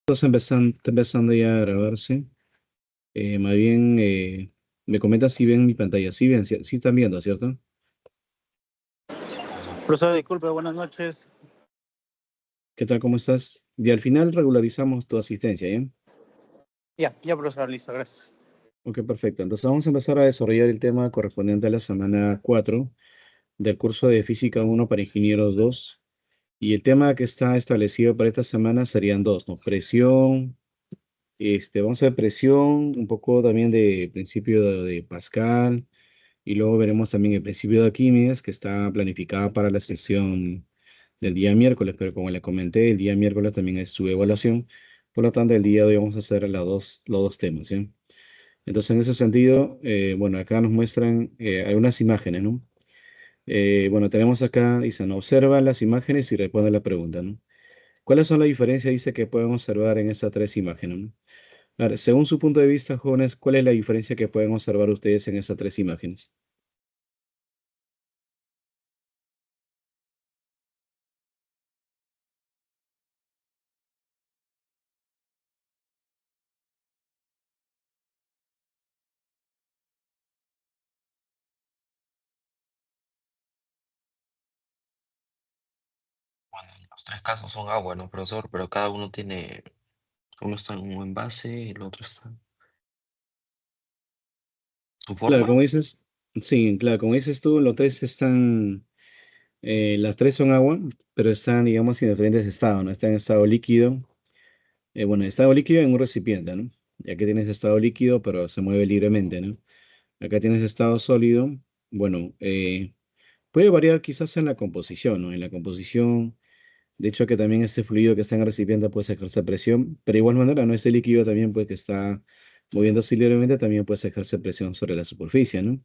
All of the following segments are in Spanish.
Está empezando ya a grabarse. Más bien, me comentas si ven mi pantalla. Sí, ven, sí, sí están viendo, ¿cierto? Profesor, disculpe, buenas noches. ¿Qué tal? ¿Cómo estás? Y al final regularizamos tu asistencia, ¿ya? Ya, profesor, listo, gracias. Ok, perfecto. Entonces vamos a empezar a desarrollar el tema correspondiente a la semana 4 del curso de Física 1 para Ingenieros 2. Y el tema que está establecido para esta semana serían dos, ¿no? Presión, vamos a ver presión, un poco también de principio de Pascal. Y luego veremos también el principio de Arquímedes, que está planificada para la sesión del día miércoles, pero como le comenté, el día miércoles también es su evaluación. Por lo tanto, el día de hoy vamos a hacer los dos temas, ¿sí? Entonces, en ese sentido, bueno, acá nos muestran algunas imágenes, ¿no? Bueno, tenemos acá, dicen, observa las imágenes y responde la pregunta, ¿no? ¿Cuáles son las diferencias, dice, que pueden observar en esas tres imágenes, ¿no? A ver, según su punto de vista, jóvenes, ¿cuál es la diferencia que pueden observar ustedes en esas tres imágenes? Bueno, en los tres casos son agua, ¿no, profesor? Pero cada uno tiene, uno está en un envase y el otro está en su Claro, forma. como dices, sí, claro, como dices tú, los tres están, las tres son agua, pero están, digamos, en diferentes estados, ¿no? Están en estado líquido, bueno, estado líquido en un recipiente, ¿no? Ya que tienes estado líquido, pero se mueve libremente, ¿no? Acá tienes estado sólido, bueno, puede variar quizás en la composición, ¿no? En la composición, de hecho que también este fluido que está en el recipiente puede ejercer presión, pero de igual manera, ¿no? Este líquido también, pues, que está moviéndose libremente, también puede ejercer presión sobre la superficie, ¿no?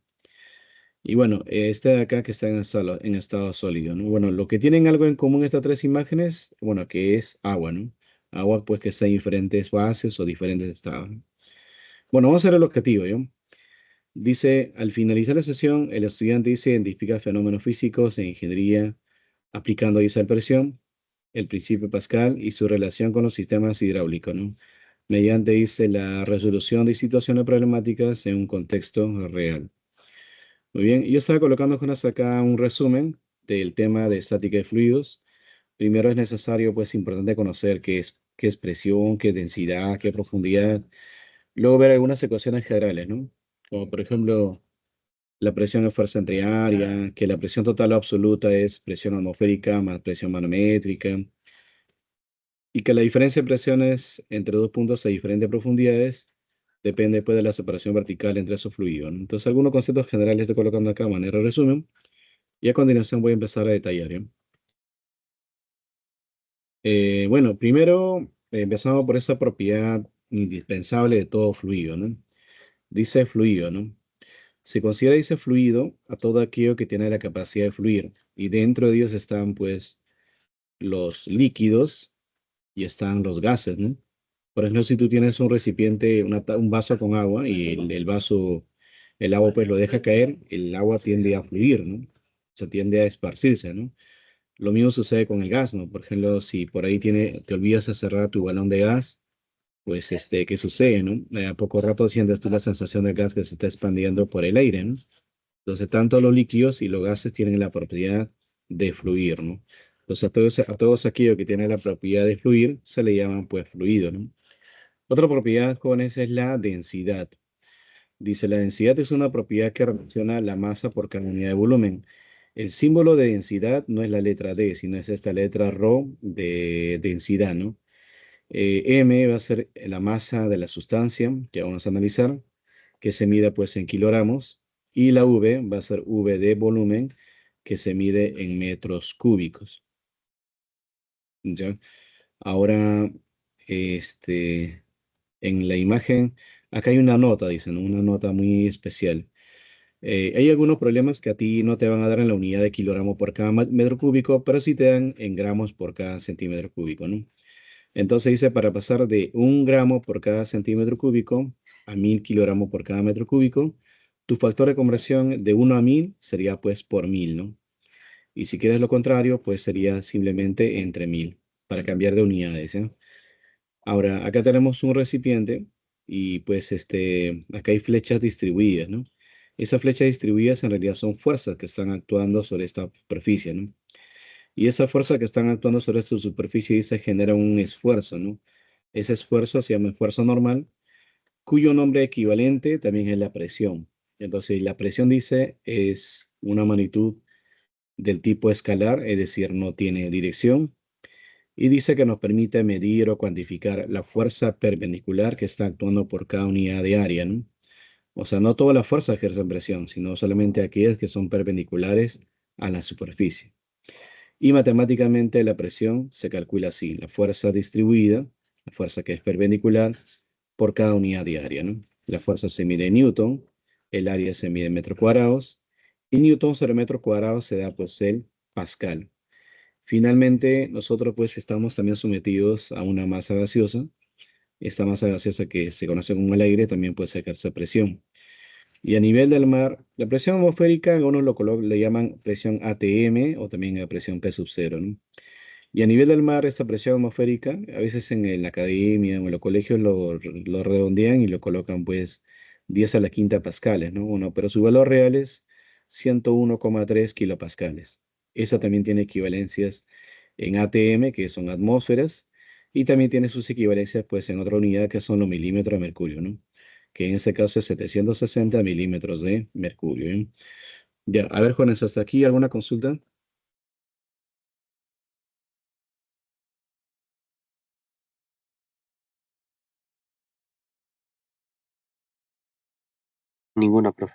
Y bueno, este de acá que está en estado sólido, ¿no? Bueno, lo que tienen algo en común estas tres imágenes, bueno, que es agua, ¿no? Agua, pues que está en diferentes bases o diferentes estados, ¿no? Bueno, vamos a ver el objetivo, ¿yo? Dice, al finalizar la sesión, el estudiante dice, identifica fenómenos físicos en ingeniería aplicando esa presión, el principio Pascal y su relación con los sistemas hidráulicos, ¿no? Mediante, dice, la resolución de situaciones problemáticas en un contexto real. Muy bien, yo estaba colocando con hasta acá un resumen del tema de estática de fluidos. Primero es necesario, pues, importante conocer qué es presión, qué es densidad, qué profundidad. Luego ver algunas ecuaciones generales, ¿no? Como por ejemplo, la presión es fuerza entre área, que la presión total o absoluta es presión atmosférica más presión manométrica, y que la diferencia de presiones entre dos puntos a diferentes profundidades depende, pues, de la separación vertical entre esos fluidos, ¿no? Entonces, algunos conceptos generales estoy colocando acá de manera de resumen. Y a continuación voy a empezar a detallar, ¿ya? Bueno, primero empezamos por esta propiedad indispensable de todo fluido, ¿no? Dice fluido, ¿no? Se considera, dice fluido, a todo aquello que tiene la capacidad de fluir. Y dentro de ellos están, pues, los líquidos y están los gases, ¿no? Por ejemplo, si tú tienes un recipiente, un vaso con agua y el vaso, el agua pues lo deja caer, el agua tiende a fluir, ¿no? O sea, tiende a esparcirse, ¿no? Lo mismo sucede con el gas, ¿no? Por ejemplo, si por ahí te olvidas de cerrar tu balón de gas, pues, ¿qué sucede, no? A poco rato sientes tú la sensación del gas que se está expandiendo por el aire, ¿no? Entonces, tanto los líquidos y los gases tienen la propiedad de fluir, ¿no? Entonces, a todos aquellos que tienen la propiedad de fluir, se le llaman, pues, fluido, ¿no? Otra propiedad, jóvenes, es la densidad. Dice, la densidad es una propiedad que relaciona la masa por cada unidad de volumen. El símbolo de densidad no es la letra D, sino es esta letra ρ de densidad, ¿no? M va a ser la masa de la sustancia que vamos a analizar, que se mide, pues, en kilogramos, y la V va a ser V de volumen, que se mide en metros cúbicos, ¿ya? Ahora, este, en la imagen, acá hay una nota, dicen, ¿no? Una nota muy especial. Hay algunos problemas que a ti no te van a dar en la unidad de kilogramo por cada metro cúbico, pero sí te dan en gramos por cada centímetro cúbico, ¿no? Entonces dice, para pasar de 1 gramo por cada centímetro cúbico a 1000 kilogramos por cada metro cúbico, tu factor de conversión de 1 a 1000 sería, pues, por 1000, ¿no? Y si quieres lo contrario, pues sería simplemente entre 1000 para cambiar de unidades, ¿eh? Ahora, acá tenemos un recipiente y pues acá hay flechas distribuidas, ¿no? Esas flechas distribuidas en realidad son fuerzas que están actuando sobre esta superficie, ¿no? Y esa fuerza que están actuando sobre esta superficie dice genera un esfuerzo, ¿no? Ese esfuerzo se llama esfuerzo normal, cuyo nombre equivalente también es la presión. Entonces, la presión dice es una magnitud del tipo escalar, es decir, no tiene dirección, y dice que nos permite medir o cuantificar la fuerza perpendicular que está actuando por cada unidad de área, ¿no? O sea, no todas las fuerzas ejercen presión, sino solamente aquellas que son perpendiculares a la superficie. Y matemáticamente la presión se calcula así, la fuerza distribuida, la fuerza que es perpendicular por cada unidad de área, ¿no? La fuerza se mide en Newton, el área se mide en metros cuadrados, y Newton sobre metro cuadrado se da pues el Pascal. Finalmente, nosotros pues estamos también sometidos a una masa gaseosa. Esta masa gaseosa que se conoce como el aire también puede ejercer presión. Y a nivel del mar, la presión atmosférica, algunos le llaman presión ATM o también la presión P sub cero, ¿no? Y a nivel del mar, esta presión atmosférica, a veces en la academia o en los colegios lo redondean y lo colocan pues 10 a la quinta pascales, ¿no? Bueno, pero su valor real es 101,3 kilopascales. Esa también tiene equivalencias en ATM, que son atmósferas, y también tiene sus equivalencias pues en otra unidad que son los milímetros de mercurio, ¿no? Que en este caso es 760 milímetros de mercurio, ¿eh? Ya, a ver, Juanes, hasta aquí, ¿alguna consulta? Ninguna, profe.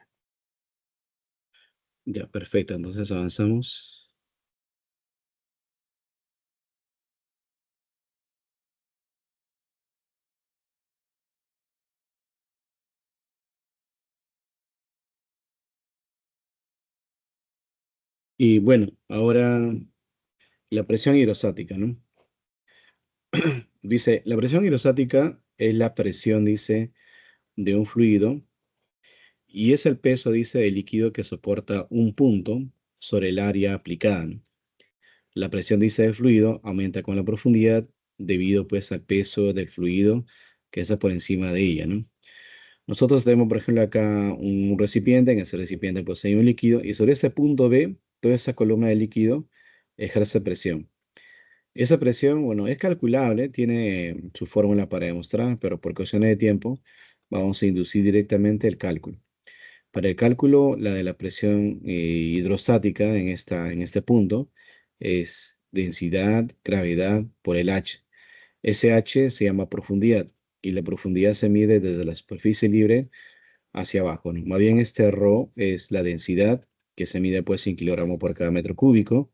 Ya, perfecto, entonces avanzamos. Y bueno, ahora la presión hidrostática, ¿no? Dice, la presión hidrostática es la presión, dice, de un fluido y es el peso, dice, del líquido que soporta un punto sobre el área aplicada, ¿no? La presión, dice, del fluido aumenta con la profundidad debido, pues, al peso del fluido que está por encima de ella, ¿no? Nosotros tenemos, por ejemplo, acá un recipiente, en ese recipiente, pues, hay un líquido y sobre este punto B, toda esa columna de líquido ejerce presión. Esa presión, bueno, es calculable, tiene su fórmula para demostrar, pero por cuestiones de tiempo vamos a inducir directamente el cálculo. Para el cálculo, la de la presión hidrostática en este punto es densidad, gravedad por el H. Ese H se llama profundidad y la profundidad se mide desde la superficie libre hacia abajo, ¿no? Más bien este ρ es la densidad que se mide pues en kilogramos por cada metro cúbico.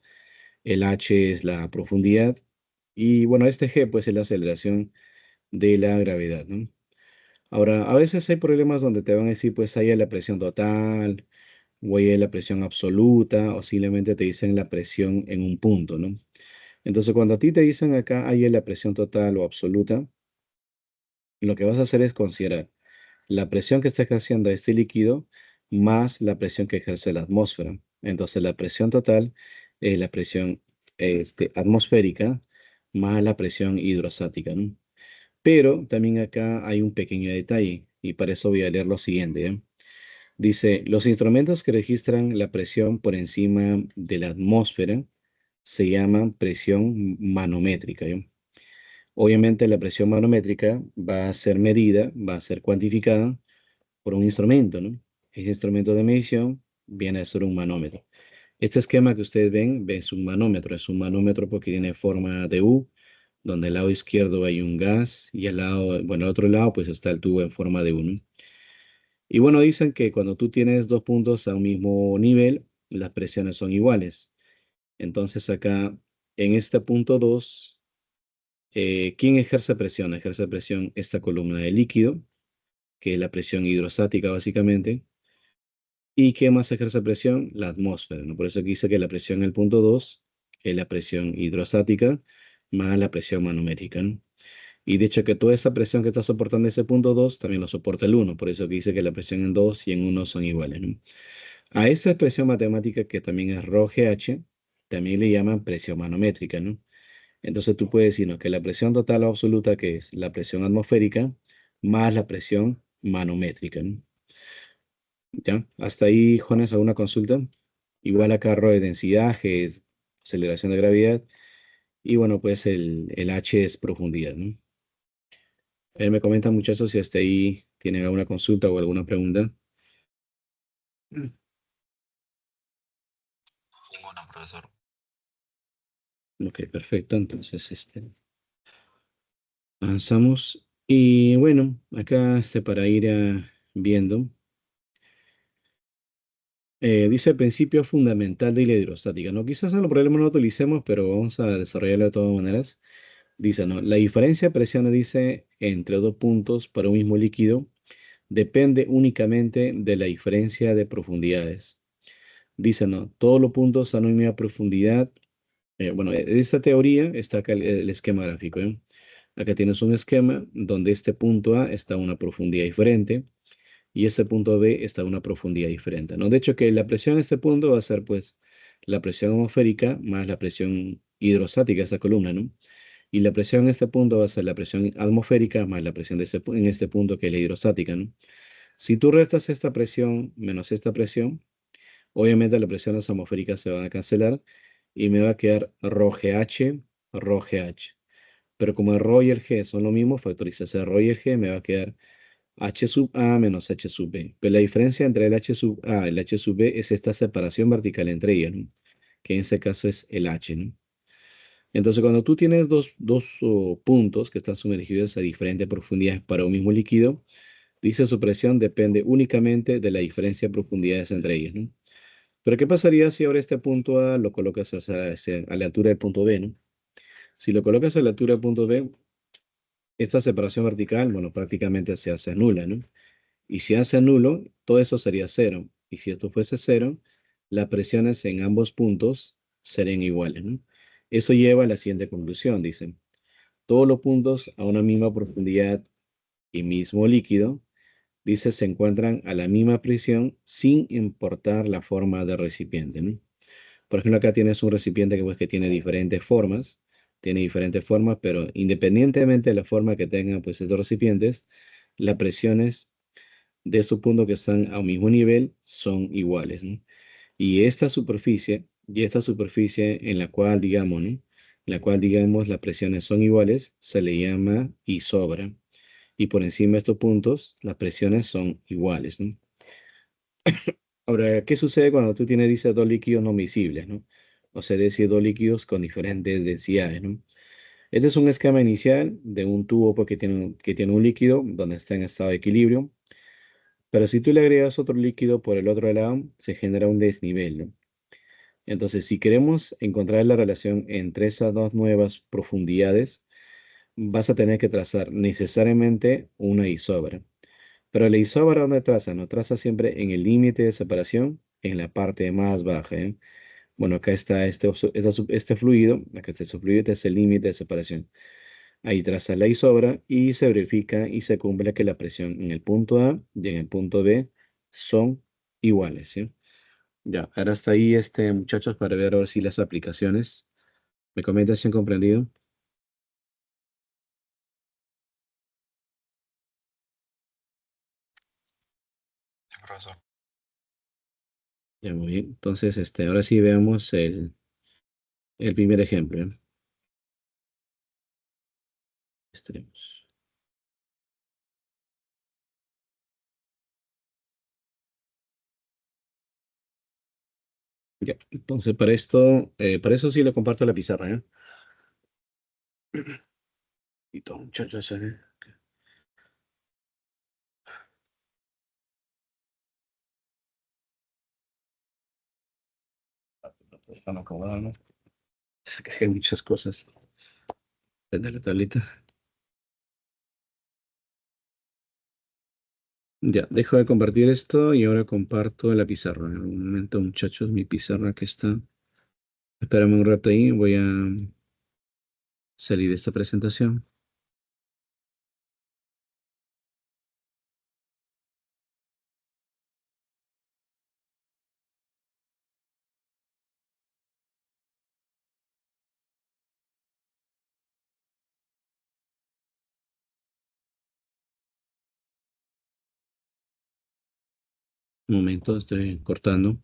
El H es la profundidad y bueno, este G pues es la aceleración de la gravedad, ¿no? Ahora, a veces hay problemas donde te van a decir pues ahí hay la presión total o ahí hay la presión absoluta o simplemente te dicen la presión en un punto, ¿no? Entonces, cuando a ti te dicen acá hay la presión total o absoluta, lo que vas a hacer es considerar la presión que está ejerciendo este líquido más la presión que ejerce la atmósfera. Entonces, la presión total es la presión atmosférica más la presión hidrostática, ¿no? Pero también acá hay un pequeño detalle y para eso voy a leer lo siguiente, ¿eh? Dice, los instrumentos que registran la presión por encima de la atmósfera se llaman presión manométrica, ¿eh? Obviamente la presión manométrica va a ser medida, va a ser cuantificada por un instrumento, ¿no? Ese instrumento de medición viene a ser un manómetro. Este esquema que ustedes ven, es un manómetro porque tiene forma de U, donde al lado izquierdo hay un gas y al lado, bueno, al otro lado pues está el tubo en forma de U, ¿no? Y bueno, dicen que cuando tú tienes dos puntos a un mismo nivel, las presiones son iguales. Entonces acá, en este punto 2, ¿quién ejerce presión? Ejerce presión esta columna de líquido, que es la presión hidrostática básicamente. ¿Y qué más ejerce presión? La atmósfera, ¿no? Por eso aquí dice que la presión en el punto 2 es la presión hidrostática más la presión manométrica, ¿no? Y de hecho que toda esta presión que está soportando ese punto 2 también lo soporta el uno. Por eso que dice que la presión en 2 y en uno son iguales, ¿no? A esta expresión matemática que también es ρGH, también le llaman presión manométrica, ¿no? Entonces tú puedes decir, ¿no?, que la presión total o absoluta, que es la presión atmosférica, más la presión manométrica, ¿no? ¿Ya? Hasta ahí, Jones, ¿alguna consulta? Igual acá rho de densidad, G es aceleración de gravedad, y bueno, pues el H es profundidad, ¿no? Me comentan, muchachos, si hasta ahí tienen alguna consulta o alguna pregunta. Ninguna, profesor. Ok, perfecto. Entonces, avanzamos. Y bueno, acá para ir viendo, dice principio fundamental de la hidrostática, ¿no? Quizás en los problemas no lo utilicemos, pero vamos a desarrollarlo de todas maneras. Dice, ¿no? La diferencia de presiones, dice, entre dos puntos para un mismo líquido depende únicamente de la diferencia de profundidades. Dice, ¿no? Todos los puntos a una misma profundidad. Bueno, en esta teoría está acá el esquema gráfico, ¿eh? Acá tienes un esquema donde este punto A está a una profundidad diferente y este punto B está a una profundidad diferente, ¿no? De hecho, que la presión en este punto va a ser, pues, la presión atmosférica más la presión hidrostática de esta columna, ¿no? Y la presión en este punto va a ser la presión atmosférica más la presión de en este punto, que es la hidrostática, ¿no? Si tú restas esta presión menos esta presión, obviamente las presiones atmosféricas se van a cancelar y me va a quedar ρGH, ρGH. Pero como el ρ y el g son lo mismo, factorizas el ρ y el g, me va a quedar H sub A menos H sub B. Pero la diferencia entre el H sub A y el H sub B es esta separación vertical entre ellas, ¿no? Que en este caso es el H, ¿no? Entonces, cuando tú tienes dos puntos que están sumergidos a diferentes profundidades para un mismo líquido, dice su presión depende únicamente de la diferencia de profundidades entre ellos, ¿no? Pero ¿qué pasaría si ahora este punto A lo colocas a la altura del punto B, ¿no? Si lo colocas a la altura del punto B, esta separación vertical, bueno, prácticamente se hace nula, ¿no? Y si hace nulo, todo eso sería cero. Y si esto fuese cero, las presiones en ambos puntos serían iguales, ¿no? Eso lleva a la siguiente conclusión, dicen. Todos los puntos a una misma profundidad y mismo líquido, dice, se encuentran a la misma presión sin importar la forma del recipiente, ¿no? Por ejemplo, acá tienes un recipiente que, pues, que tiene diferentes formas, pero independientemente de la forma que tengan, pues, estos recipientes, las presiones de estos puntos que están a un mismo nivel son iguales, ¿no? Y esta superficie en la cual, digamos, ¿no?, en la cual, digamos, las presiones son iguales, se le llama isobra. Y por encima de estos puntos, las presiones son iguales, ¿no? Ahora, ¿qué sucede cuando tú tienes, dice, dos líquidos no miscibles, ¿no? O sea, decir, dos líquidos con diferentes densidades, ¿no? Este es un esquema inicial de un tubo, porque que tiene un líquido donde está en estado de equilibrio, pero si tú le agregas otro líquido por el otro lado, se genera un desnivel, ¿no? Entonces, si queremos encontrar la relación entre esas dos nuevas profundidades, vas a tener que trazar necesariamente una isobra. Pero la isobra, ¿dónde traza? No traza siempre en el límite de separación, en la parte más baja, ¿eh? Bueno, acá está este fluido, acá está este fluido, este es el límite de separación. Ahí traza la isobra y se verifica y se cumple que la presión en el punto A y en el punto B son iguales, ¿sí? Ya, ahora está ahí, muchachos, para ver ahora si las aplicaciones. ¿Me comentan si han comprendido? Sí, profesor. Ya, muy bien. Entonces, ahora sí veamos el primer ejemplo, ¿eh? Tenemos. Ya, entonces para eso sí le comparto la pizarra, ¿eh? Y todo, muchachos, ¿eh? Déjame acomodarme. Se que hay muchas cosas. Prende la tablita. Ya, dejo de compartir esto y ahora comparto la pizarra. En un momento, muchachos, mi pizarra que está. Espérame un rato ahí, voy a salir de esta presentación. Un momento, estoy cortando.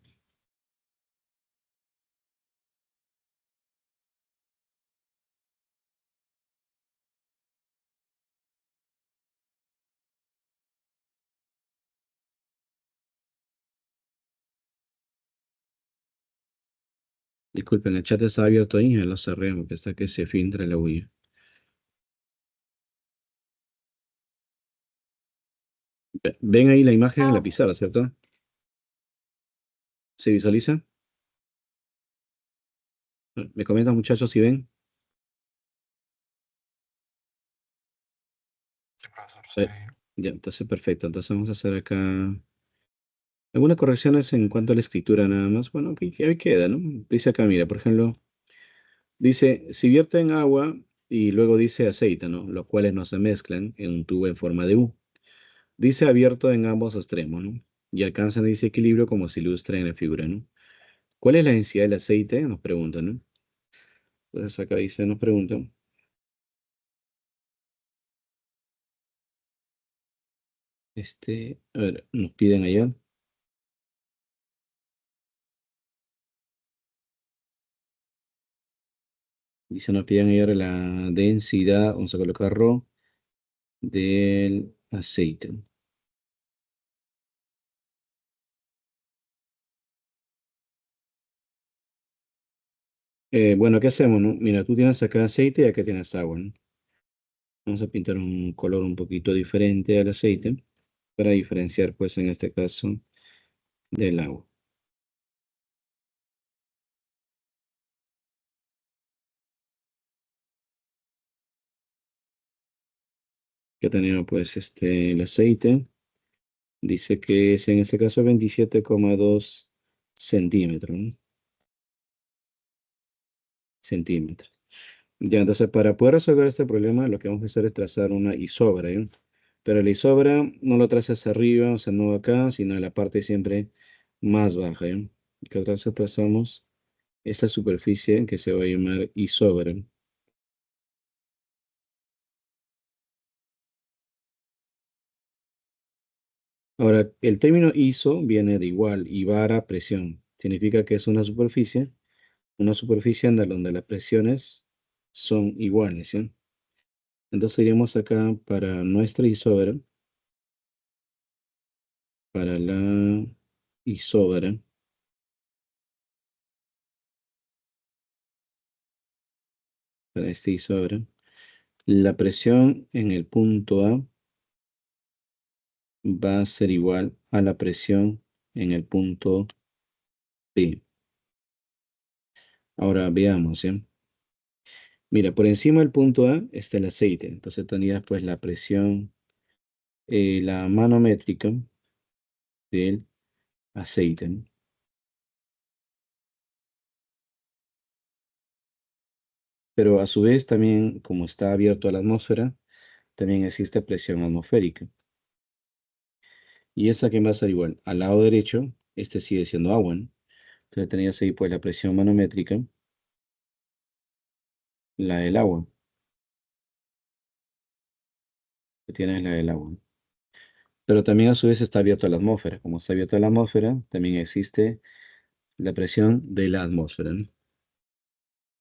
Disculpen, el chat está abierto ahí, lo cerré porque está que se filtra la huella. Ven ahí la imagen en la pizarra, ¿cierto? ¿Se visualiza? ¿Me comentan, muchachos, si ven? Sí, profesor, sí. Eh, ya, entonces perfecto. Entonces vamos a hacer acá algunas correcciones en cuanto a la escritura nada más. Bueno, que ahí queda, ¿no? Dice acá, mira, por ejemplo, dice, si vierte en agua y luego dice aceite, ¿no? Los cuales no se mezclan en un tubo en forma de U. Dice abierto en ambos extremos, ¿no? Y alcanzan ese equilibrio como se ilustra en la figura, ¿no? ¿Cuál es la densidad del aceite? Nos preguntan, ¿no? Entonces acá dice, nos preguntan. A ver, nos piden allá. Dice, nos piden allá la densidad, vamos a colocar ρ, del aceite. Bueno, ¿qué hacemos, no? Mira, tú tienes acá aceite y acá tienes agua, ¿no? Vamos a pintar un color un poquito diferente al aceite para diferenciar, pues, en este caso, del agua. Que tenemos, pues, el aceite. Dice que es en este caso 27,2 centímetros, ¿no? Centímetros. Ya, entonces para poder resolver este problema, lo que vamos a hacer es trazar una isobra, ¿eh? Pero la isobra no lo trazas arriba, o sea, no acá, sino en la parte siempre más baja, ¿eh? Que trazamos esta superficie que se va a llamar isobra. Ahora, el término iso viene de igual y vara presión. Significa que es una superficie en donde las presiones son iguales, ¿sí? Entonces iremos acá para nuestra isobra, para la isobra, para esta isobra. La presión en el punto A va a ser igual a la presión en el punto B. Ahora veamos, ¿sí? Mira, por encima del punto A está el aceite. Entonces tendrías pues la presión, la manométrica del aceite, ¿no? Pero a su vez también, como está abierto a la atmósfera, también existe presión atmosférica. Y esa que va a ser igual. Al lado derecho, este sigue siendo agua, ¿no? Entonces tenías ahí pues la presión manométrica, la del agua. Que tienes la del agua. Pero también a su vez está abierto a la atmósfera. Como está abierto a la atmósfera, también existe la presión de la atmósfera, ¿no?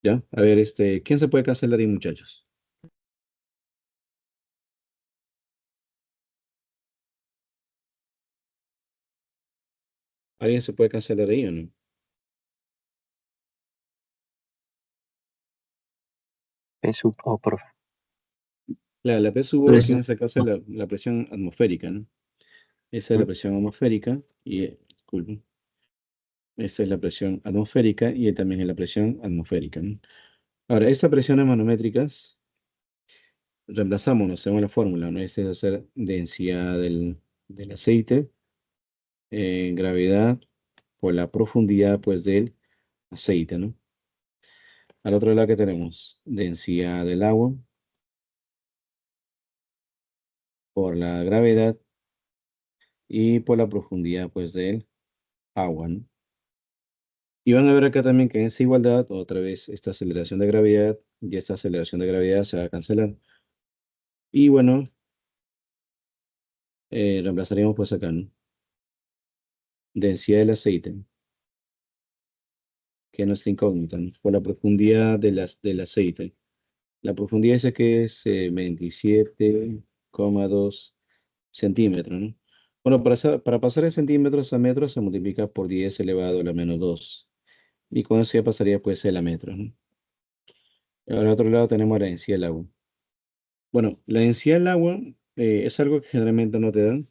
¿Ya? A ver, ¿quién se puede cancelar ahí, muchachos? ¿Alguien se puede cancelar ahí o no? Profe. La P sub O aquí en Presión. este caso es la presión atmosférica, ¿no? Esa es la presión atmosférica y, disculpen, esta es la presión atmosférica y también es la presión atmosférica, ¿no? Ahora, estas presiones manométricas reemplazamos, no según la fórmula, ¿no? Este va a ser densidad del aceite, gravedad por la profundidad, pues, del aceite, ¿no? Al otro lado que tenemos densidad del agua por la gravedad y por la profundidad, pues, del agua, ¿no? Y van a ver acá también que en esa igualdad, otra vez, esta aceleración de gravedad y esta aceleración de gravedad se va a cancelar. Y bueno, reemplazaríamos pues acá, ¿no? densidad del aceite, que es nuestra incógnita, ¿no? Por la profundidad del aceite. La profundidad dice que es 27,2 centímetros, ¿no? Bueno, para pasar de centímetros a metros se multiplica por 10 elevado a la menos 2. Y con eso ya pasaría pues a metros, ¿no? Al otro lado tenemos la densidad del agua. Bueno, la densidad del agua es algo que generalmente no te dan,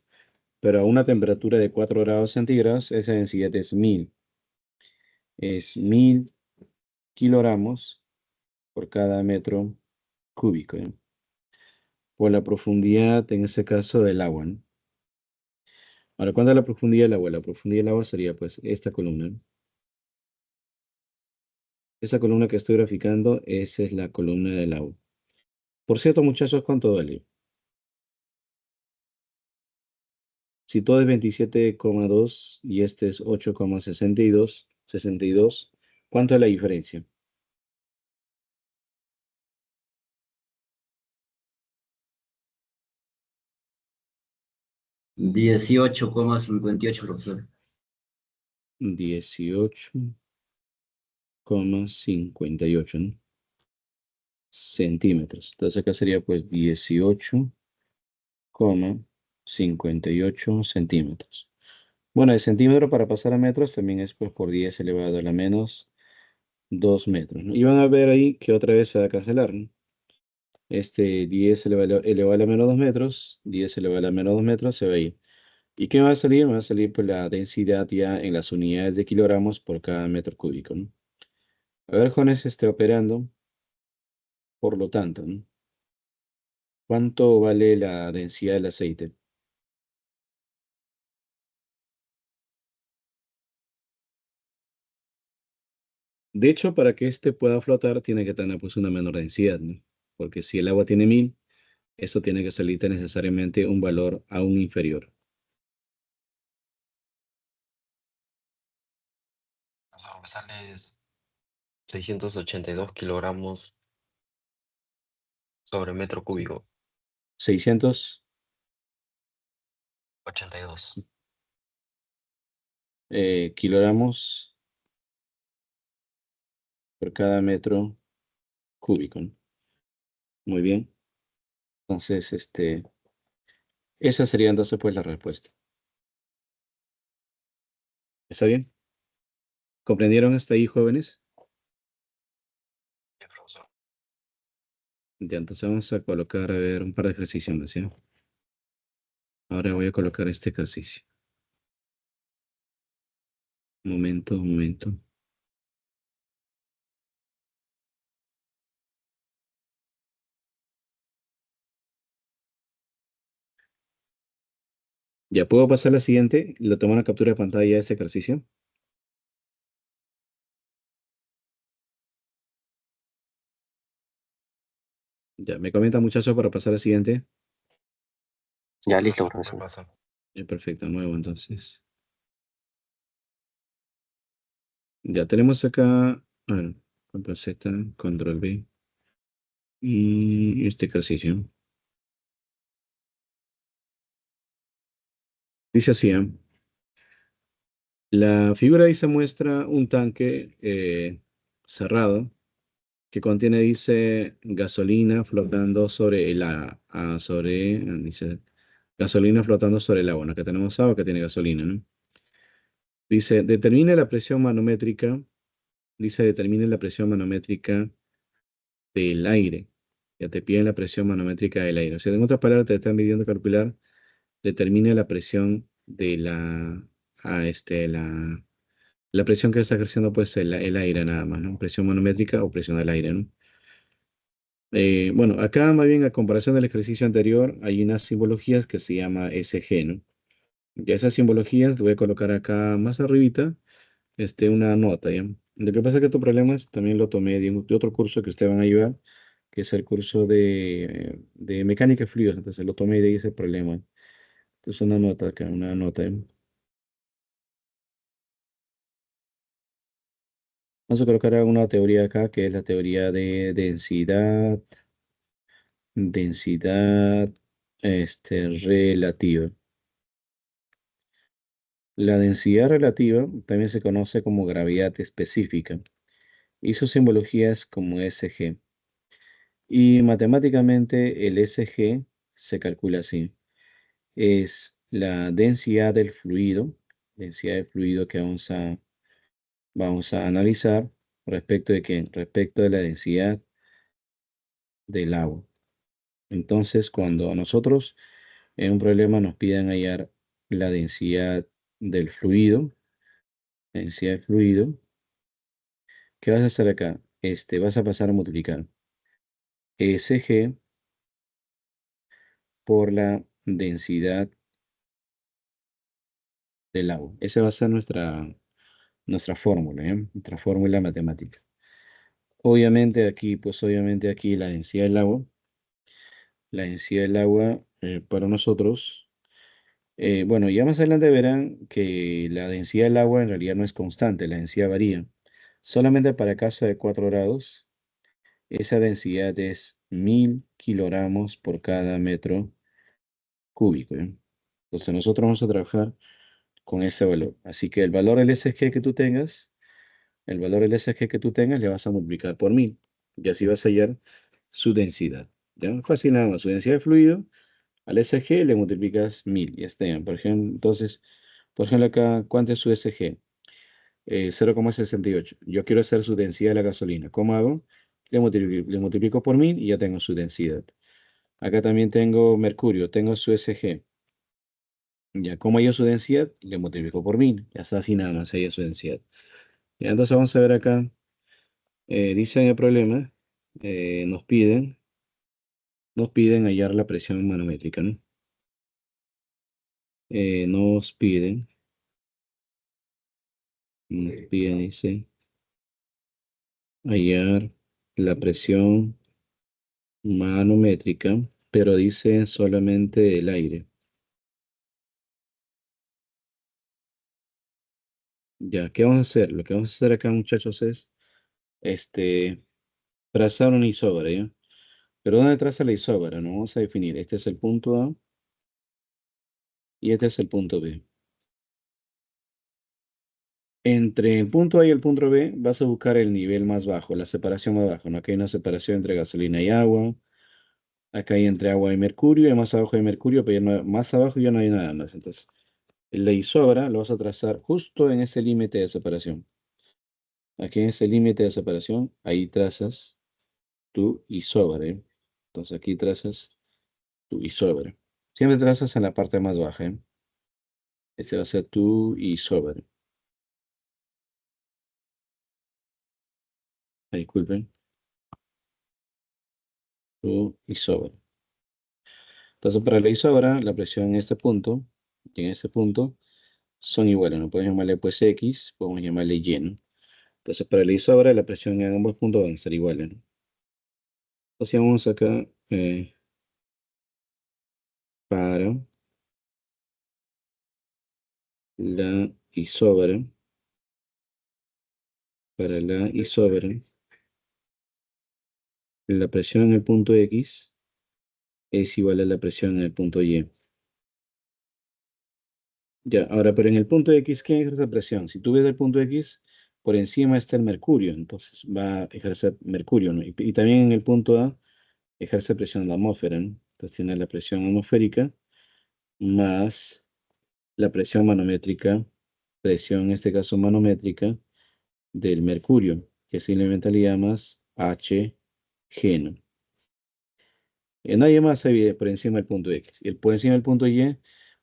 pero a una temperatura de 4 grados centígrados, esa densidad es 1000. Es 1000 kilogramos por cada metro cúbico, ¿no? Por la profundidad, en ese caso, del agua, ¿no? Ahora, ¿cuánto es la profundidad del agua? La profundidad del agua sería pues esta columna, ¿no? Esa columna que estoy graficando, esa es la columna del agua. Por cierto, muchachos, ¿cuánto vale? Si todo es 27,2 y este es 8,62, ¿cuánto es la diferencia? 18,58, profesor. 18,58, ¿no? Centímetros. Entonces acá sería pues 18,58 centímetros. Bueno, el centímetro para pasar a metros también es pues por 10 elevado a la menos 2 metros, ¿no? Y van a ver ahí que otra vez se va a cancelar, ¿no? Este 10 elevado a la menos 2 metros, 10 elevado a la menos 2 metros se va a ir. ¿Y qué me va a salir? Me va a salir pues la densidad ya en las unidades de kilogramos por cada metro cúbico, ¿no? A ver, jóvenes, esté operando. Por lo tanto, ¿no? ¿Cuánto vale la densidad del aceite? De hecho, para que este pueda flotar, tiene que tener pues una menor densidad, ¿no? Porque si el agua tiene 1000, eso tiene que salirte necesariamente un valor aún inferior. Profesor, me sale 682 kilogramos sobre metro ¿Sí? cúbico. 600 82. kilogramos por cada metro cúbico, ¿no? Muy bien. Entonces, esa sería entonces pues la respuesta. ¿Está bien? ¿Comprendieron hasta ahí, jóvenes? Sí, profesor. Ya, entonces vamos a colocar, a ver, un par de ejercicios más, ¿sí? Ahora voy a colocar este ejercicio. Un momento, un momento. Ya puedo pasar a la siguiente. Le tomo una captura de pantalla de este ejercicio. Ya, me comenta muchachos para pasar a la siguiente. Ya, listo, Listo, me profesor. pasa. Perfecto, nuevo entonces. Ya tenemos acá, a ver, control Z, control B. Y este ejercicio. Dice así, ¿eh? La figura dice muestra un tanque cerrado que contiene, dice, gasolina flotando sobre dice, gasolina flotando sobre el agua, ¿no? Que tenemos agua que tiene gasolina, ¿no? Dice, determine la presión manométrica, determine la presión manométrica del aire. Ya te piden la presión manométrica del aire. O sea, en otras palabras, te están pidiendo calcular, determine la presión de la presión que está ejerciendo pues el aire nada más, ¿no? Presión manométrica o presión del aire, ¿no? Bueno, acá más bien a comparación del ejercicio anterior, hay unas simbologías que se llama SG, ¿no? Y esas simbologías, te voy a colocar acá más arribita, una nota, ¿ya? Lo que pasa es que tu problema también lo tomé de otro curso que ustedes van a llevar, que es el curso de mecánica de fluidos, entonces lo tomé y de ahí ese problema. Entonces una nota acá, una nota, ¿ya? Vamos a colocar una teoría acá, que es la teoría de densidad, relativa. La densidad relativa también se conoce como gravedad específica y su simbología es como SG. Y matemáticamente el SG se calcula así. Es la densidad del fluido que vamos a analizar respecto de qué, respecto de la densidad del agua. Entonces, cuando a nosotros en un problema nos piden hallar la del fluido, densidad del fluido, ¿qué vas a hacer acá? Vas a pasar a multiplicar SG por la densidad del agua. Esa va a ser nuestra fórmula, ¿eh? Nuestra fórmula matemática. Obviamente aquí la densidad del agua para nosotros, bueno, ya más adelante verán que la densidad del agua en realidad no es constante, la densidad varía. Solamente para caso de 4 grados, esa densidad es 1000 kilogramos por cada metro cúbico, ¿eh? Entonces nosotros vamos a trabajar con este valor. Así que el valor LSG que tú tengas, el valor LSG que tú tengas, le vas a multiplicar por 1000. Y así vas a hallar su densidad. ¿Ya? Fácil nada más. Su densidad de fluido al SG le multiplicas 1000. Ya está. Por ejemplo, entonces, por ejemplo acá, ¿cuánto es su SG? 0,68. Yo quiero hacer su densidad de la gasolina. ¿Cómo hago? Le multiplico por 1000 y ya tengo su densidad. Acá también tengo mercurio, tengo su SG. Ya, como hallo su densidad, le multiplico por 1000. Ya está así nada más, hallo su densidad. Ya, entonces vamos a ver acá. Dice en el problema, eh, nos piden, nos piden hallar la presión manométrica, ¿no? Nos piden, dice, hallar la presión manométrica, pero dice solamente el aire. Ya, ¿qué vamos a hacer? Lo que vamos a hacer acá, muchachos, es este, trazar una isóbara, ¿ya? Pero ¿dónde traza la isóbara? No vamos a definir. Este es el punto A y este es el punto B. Entre el punto A y el punto B vas a buscar el nivel más bajo, la separación más baja, ¿no? Aquí hay una separación entre gasolina y agua. Acá hay entre agua y mercurio, y más abajo hay mercurio, pero más abajo ya no hay nada más. Entonces, la isobra lo vas a trazar justo en ese límite de separación. Aquí en ese límite de separación, ahí trazas tu isobra, ¿eh? Entonces aquí trazas tu isobra. Siempre trazas en la parte más baja, ¿eh? Este va a ser tu isobra. Disculpen, tu isobra. Entonces, para la isobra, la presión en este punto y en este punto son iguales, ¿no? Podemos llamarle pues X, podemos llamarle Y, ¿no? Entonces, para la isobra, la presión en ambos puntos van a ser iguales, ¿no? Entonces, vamos acá para la isobra, para la isobra, la presión en el punto X es igual a la presión en el punto Y. Ya, ahora, pero en el punto X, ¿quién ejerce presión? Si tú ves el punto X, por encima está el mercurio, entonces va a ejercer mercurio, ¿no? Y también en el punto A ejerce presión en la atmósfera, ¿no? Entonces tiene la presión atmosférica más la presión en este caso manométrica del mercurio, que simplemente le llamas Hg, ¿no? Nadie más hay por encima del punto X. Y por encima del punto Y,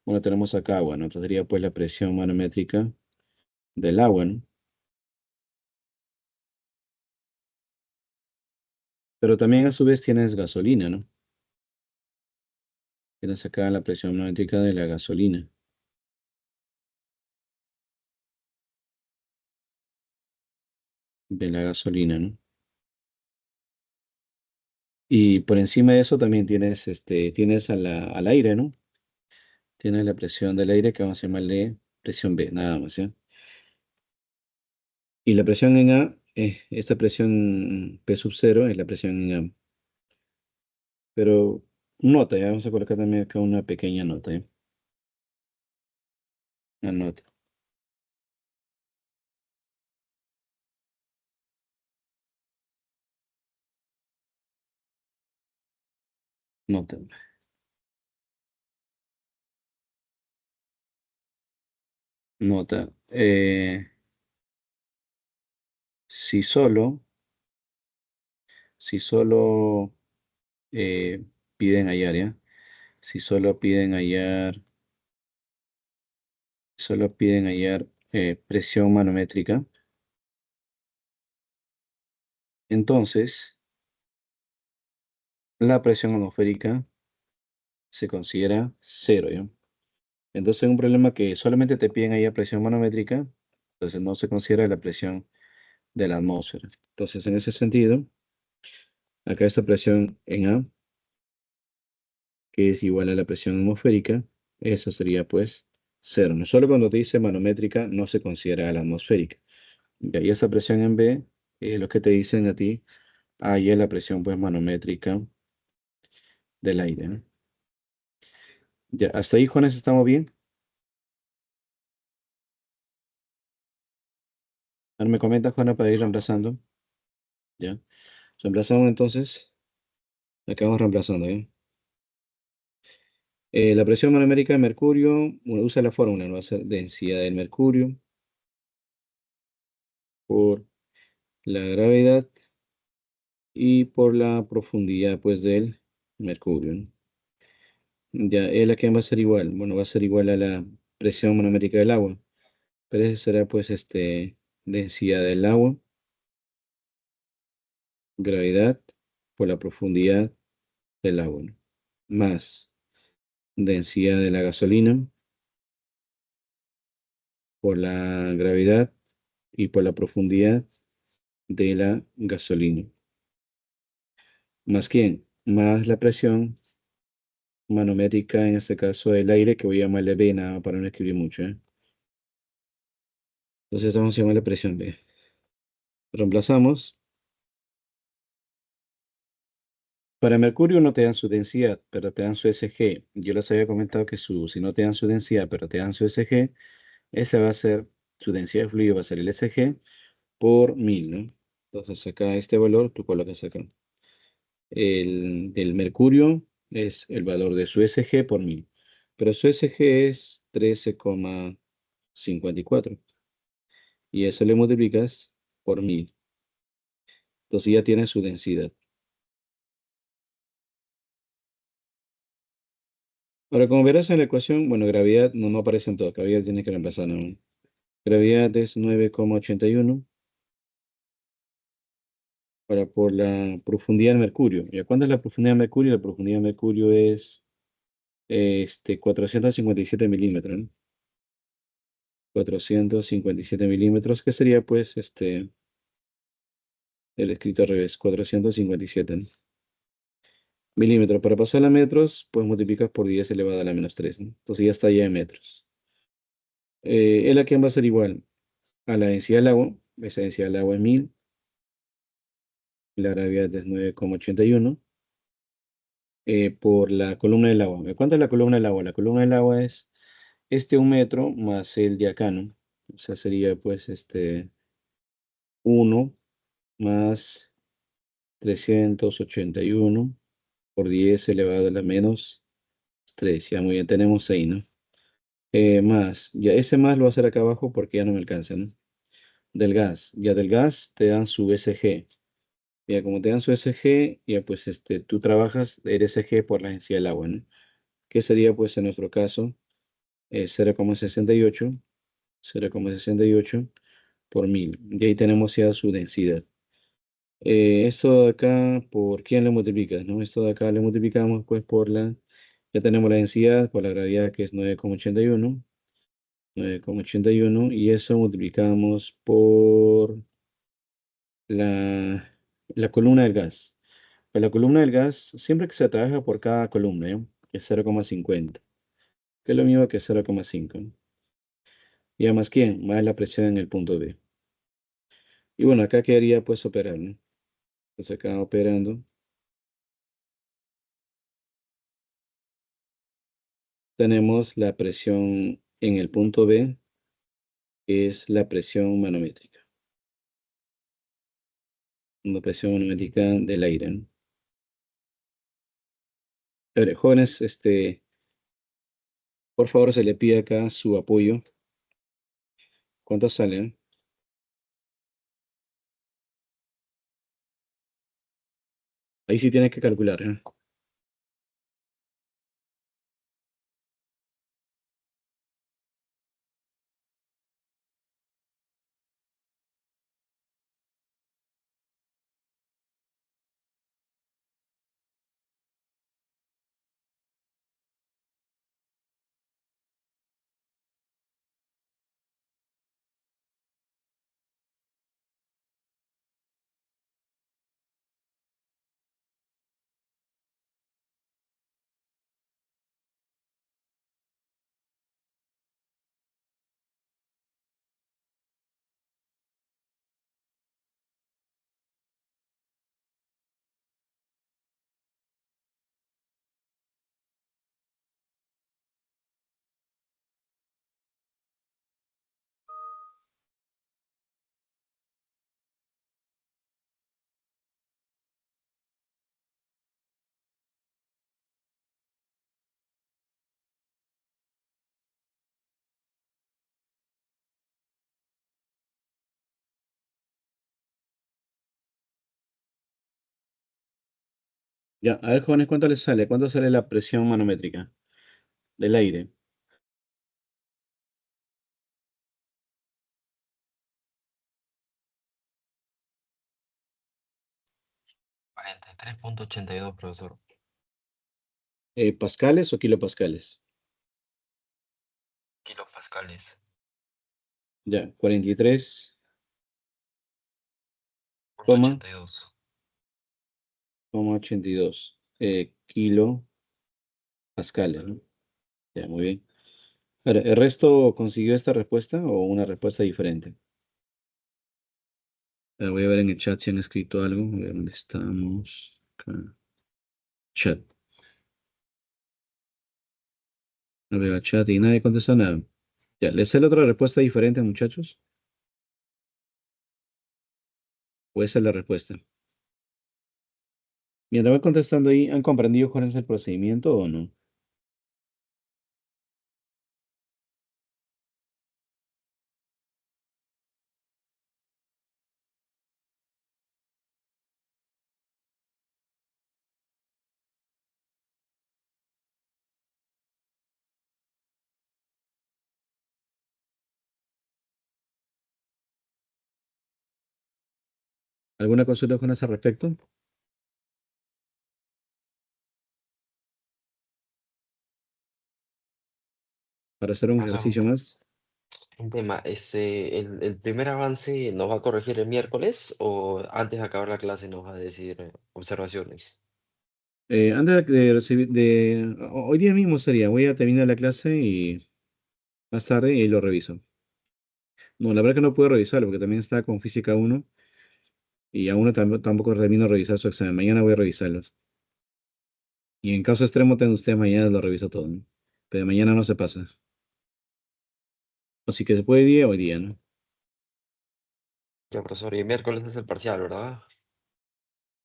bueno, tenemos acá agua, ¿no? Entonces sería pues la presión manométrica del agua, ¿no? Pero también a su vez tienes gasolina, ¿no? Tienes acá la presión manométrica de la gasolina, ¿no? Y por encima de eso también tienes, tienes al aire, ¿no? Tienes la presión del aire que vamos a llamarle presión B, nada más, ¿ya? Y la presión en A, esta presión P sub 0 es la presión en A. Pero nota, ya vamos a colocar también acá una pequeña nota, ¿eh? Una nota. Nota. Nota. Si solo, si solo eh, piden hallar, ¿ya? Si solo piden hallar presión manométrica, entonces la presión atmosférica se considera cero, ¿ya? Entonces, un problema que solamente te piden hallar presión manométrica, entonces no se considera la presión de la atmósfera. Entonces, en ese sentido, acá esta presión en A, que es igual a la presión atmosférica, eso sería pues cero. No solo cuando te dice manométrica, no se considera la atmosférica. Y ahí esa presión en B, lo que te dicen a ti, ahí es la presión pues manométrica del aire, ¿no? Ya, hasta ahí, Juanes, estamos bien. Ahora me comenta, Juana, para ir reemplazando. Ya. Reemplazamos entonces. Acabamos reemplazando, ¿ya? La presión manométrica de mercurio, bueno, usa la fórmula, no va a ser densidad del mercurio por la gravedad y por la profundidad, pues, del mercurio, ¿no? Ya, ¿la que va a ser igual? Bueno, va a ser igual a la presión manométrica del agua, pero esa será, pues, densidad del agua, gravedad por la profundidad del agua, ¿no? Más densidad de la gasolina por la gravedad y por la profundidad de la gasolina. ¿Más quién? Más la presión manométrica, en este caso del aire, que voy a llamarle B nada más para no escribir mucho, ¿eh? Entonces vamos a llamarle presión B. Reemplazamos. Para mercurio no te dan su densidad, pero te dan su SG. Yo les había comentado que si no te dan su densidad, pero te dan su SG, esa va a ser, su densidad de fluido va a ser el SG por 1000, ¿no? Entonces acá este valor, tú colocas acá. El del mercurio es el valor de su SG por 1000. Pero su SG es 13,54. Y eso le multiplicas por 1000. Entonces ya tiene su densidad. Ahora, como verás en la ecuación, bueno, gravedad no aparece en todo. Gravedad tiene que reemplazar, ¿no? Gravedad es 9,81 para por la profundidad del mercurio. ¿Y cuánto es la profundidad del mercurio? La profundidad del mercurio es 457 milímetros, ¿no? 457 milímetros, que sería pues el escrito al revés, 457, ¿no? Milímetros. Para pasar a metros, pues multiplicas por 10 elevado a la menos 3, ¿no? Entonces ya está ya en metros. El aquí va a ser igual a la densidad del agua. Esa densidad del agua es 1000. La gravedad es 9,81 por la columna del agua. ¿Cuánto es la columna del agua? La columna del agua es 1 metro más el de acá, ¿no? O sea, sería pues 1 más 381 por 10 elevado a la menos 3. Ya muy bien, tenemos ahí, ¿no? Más, ya ese más lo voy a hacer acá abajo porque ya no me alcanza, ¿no? Del gas, ya del gas te dan su SG. Ya como te dan su SG, ya pues tú trabajas el SG por la densidad del agua, ¿no? Que sería pues en nuestro caso 0,68, 0,68 por 1000. Y ahí tenemos ya su densidad. Esto de acá, ¿por quién le multiplicas, no? Esto de acá le multiplicamos pues ya tenemos la densidad por la gravedad que es 9,81, 9,81 y eso multiplicamos por la columna del gas. Pues la columna del gas, siempre que se trabaja por cada columna, ¿ya? Que es 0,50, que es lo mismo que 0,5, ¿no? Y además, ¿quién? Más la presión en el punto B. Y bueno, acá quedaría pues operar, ¿no? Entonces acá operando, tenemos la presión en el punto B, que es la presión manométrica. La presión manométrica del aire, ¿no? A ver, jóvenes, por favor, se le pide acá su apoyo. ¿Cuánto sale? Ahí sí tienes que calcular, ¿eh? Ya, a ver, jóvenes, ¿cuánto les sale? ¿Cuánto sale la presión manométrica del aire? 43.82, profesor. ¿Pascales o kilopascales? Kilopascales. Ya, 43 Punto coma, 82. 82 kilopascales, ¿no? Ya, muy bien. Ahora, ¿el resto consiguió esta respuesta o una respuesta diferente? A ver, voy a ver en el chat si han escrito algo. A ver, ¿dónde estamos? Acá. Chat. No veo el chat y nadie contesta nada. Ya, ¿les sale otra respuesta diferente, muchachos? ¿O esa es la respuesta? Mientras voy contestando ahí, ¿han comprendido cuál es el procedimiento o no? ¿Alguna consulta con ese respecto? Para hacer un Profesor, ejercicio más. un tema. ¿El primer avance nos va a corregir el miércoles o antes de acabar la clase nos va a decir observaciones? Antes de recibir, hoy día mismo sería, voy a terminar la clase y más tarde y lo reviso. No, la verdad que no puedo revisarlo porque también está con física uno y aún tampoco termino de revisar su examen. Mañana voy a revisarlos. Y en caso extremo, tengan ustedes mañana lo reviso todo, ¿no? Pero mañana no se pasa. Así que se puede hoy día, ¿no? Ya, profesor, y el miércoles es el parcial, ¿verdad?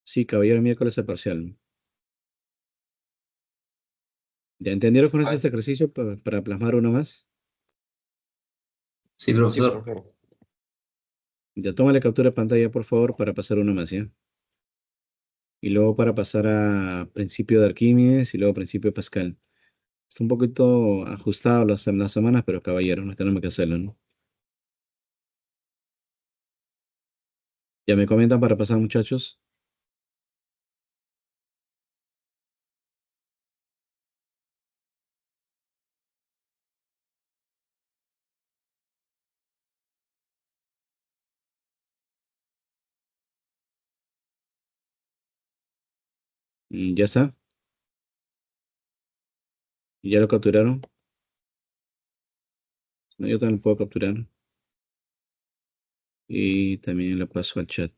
Sí, caballero, miércoles el parcial, ¿no? ¿Ya entendieron con Ay, este ejercicio para plasmar uno más? Sí, sí, profesor. profesor. Ya toma la captura de pantalla, por favor, para pasar uno más, ¿ya? Y luego para pasar a principio de Arquímedes y luego principio de Pascal. Está un poquito ajustado las semanas, pero caballero, no tenemos que hacerlo, ¿no? Ya me comentan para pasar, muchachos. Ya está. Ya lo capturaron. No, yo también lo puedo capturar. Y también lo paso al chat.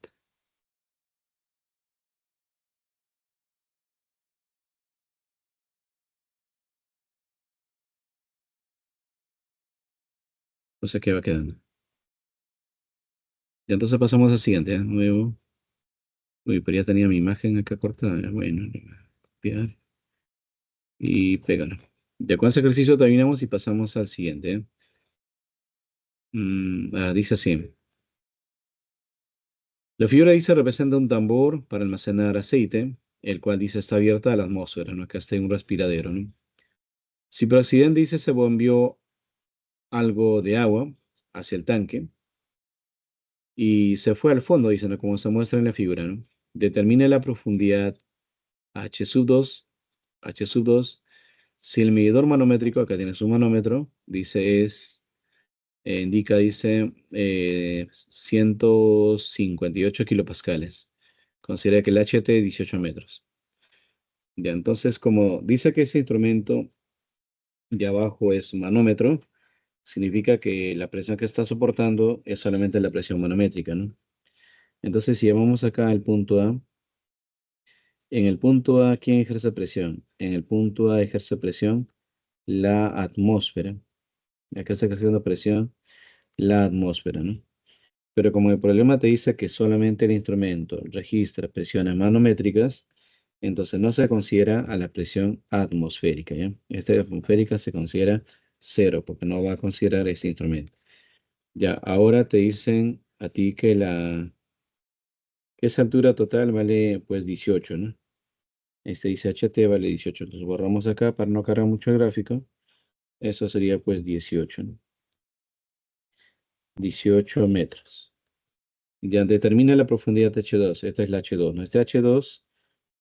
O sea que va quedando. Ya entonces pasamos al siguiente, ¿eh? Nuevo. Uy, pero ya tenía mi imagen acá cortada. Bueno, copiar. y pégalo. Ya con ese ejercicio terminamos y pasamos al siguiente. Dice así. La figura dice representa un tambor para almacenar aceite, el cual dice está abierta a la atmósfera, no es que esté en un respiradero, ¿no? Si por accidente dice se bombeó algo de agua hacia el tanque y se fue al fondo, dice, ¿no? Como se muestra en la figura, ¿no? Determine la profundidad H sub 2, H sub 2. Si el medidor manométrico, acá tienes un manómetro, dice indica, dice 158 kilopascales. Considera que el HT es 18 metros. Ya, entonces, como dice que ese instrumento de abajo es manómetro, significa que la presión que está soportando es solamente la presión manométrica, ¿no? Entonces, si llamamos acá al punto A, en el punto A, ¿quién ejerce presión? En el punto A ejerce presión la atmósfera. Acá está ejerciendo presión la atmósfera, ¿no? Pero como el problema te dice que solamente el instrumento registra presiones manométricas, entonces no se considera a la presión atmosférica, ¿ya? Esta atmosférica se considera cero porque no va a considerar ese instrumento. Ya, ahora te dicen a ti que que esa altura total vale pues 18, ¿no? Este dice HT vale 18, entonces borramos acá para no cargar mucho el gráfico. Eso sería pues 18, ¿no? 18 metros. Ya determina la profundidad de H2. Esta es la H2, ¿no? Este H2,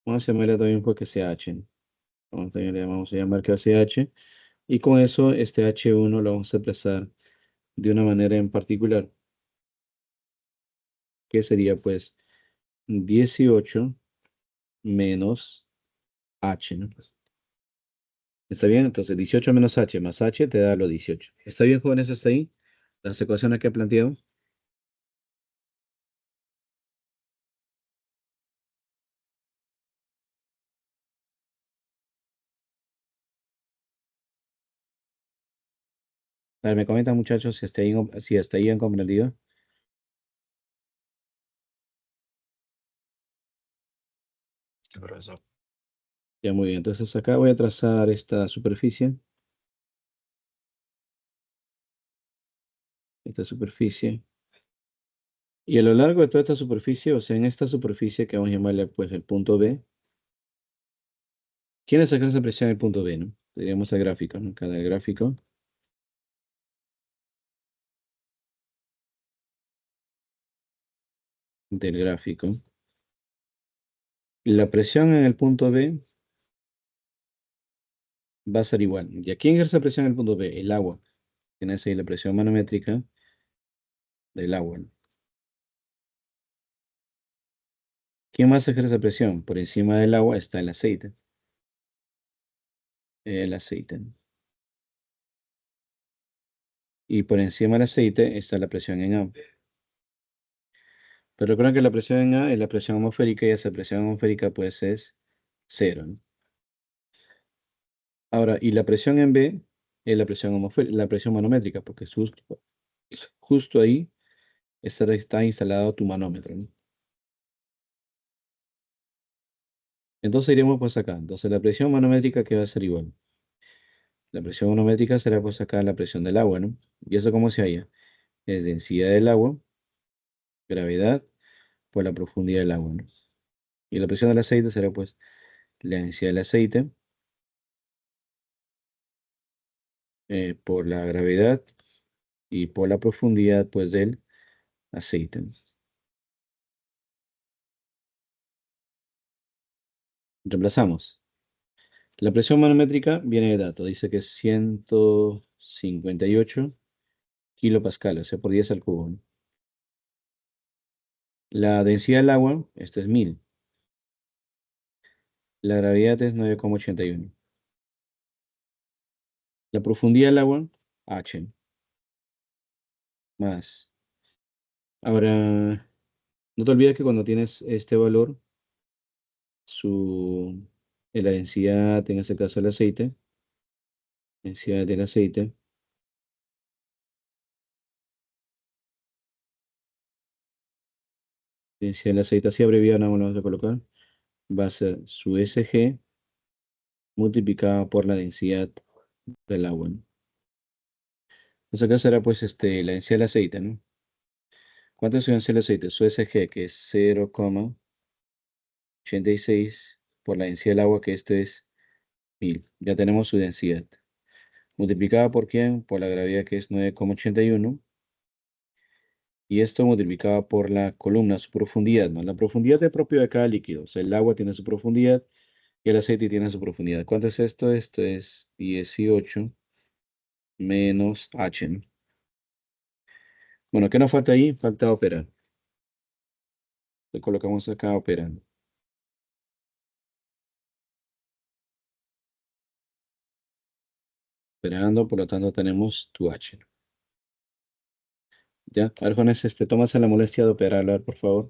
vamos a llamarle también porque sea H, ¿no? Vamos a llamar que sea H. Y con eso, este H1 lo vamos a expresar de una manera en particular, que sería pues 18 menos H, ¿no? ¿Está bien? Entonces 18 menos H más H te da lo 18. ¿Está bien, jóvenes, hasta ahí? Las ecuaciones que he planteado. A ver, me comentan, muchachos, si hasta ahí han comprendido. Sí, profesor. Ya, muy bien. Entonces acá voy a trazar esta superficie. Esta superficie. Y a lo largo de toda esta superficie, o sea, en esta superficie que vamos a llamarle pues el punto B, ¿quién es ejerce presión en el punto B, no? Diríamos el gráfico, ¿no? Cada gráfico del gráfico. La presión en el punto B va a ser igual. ¿Y a quién ejerce presión en el punto B? El agua. Tienes ahí la presión manométrica del agua, ¿no? ¿Quién más ejerce presión? Por encima del agua está el aceite. El aceite, ¿no? Y por encima del aceite está la presión en A. Pero recuerden que la presión en A es la presión atmosférica y esa presión atmosférica pues es cero, ¿no? Ahora, y la presión en B es la presión la presión manométrica, porque justo ahí está instalado tu manómetro, ¿no? Entonces iremos pues acá. Entonces la presión manométrica que va a ser igual. La presión manométrica será pues acá la presión del agua, ¿no? ¿Y eso cómo se halla? Es densidad del agua, gravedad, por la profundidad del agua, ¿no? Y la presión del aceite será pues la densidad del aceite por la gravedad y por la profundidad pues del aceite, ¿no? Reemplazamos. La presión manométrica viene de dato, dice que es 158 kilopascal, o sea, por 10 al cubo, ¿no? La densidad del agua, esto es 1000. La gravedad es 9,81. La profundidad del agua, H, más. Ahora, no te olvides que cuando tienes este valor, la densidad, en este caso el aceite, densidad del aceite, densidad del aceite así abreviada, no vamos a colocar, va a ser su SG multiplicada por la densidad del agua, ¿no? Entonces acá será pues la densidad del aceite, ¿no? ¿Cuánto es su densidad del aceite? Su SG, que es 0,86 por la densidad del agua, que esto es 1000. Ya tenemos su densidad. Multiplicada por quién? Por la gravedad, que es 9,81. Y esto multiplicado por la columna, su profundidad, ¿no? La profundidad es propio de cada líquido. O sea, el agua tiene su profundidad y el aceite tiene su profundidad. ¿Cuánto es esto? Esto es 18 menos H, ¿no? Bueno, ¿qué nos falta ahí? Falta operar. Le colocamos acá operando. Operando, por lo tanto tenemos tu H, ¿no? Ya, a ver, Jones, tómase la molestia de operarlo, a ver, por favor.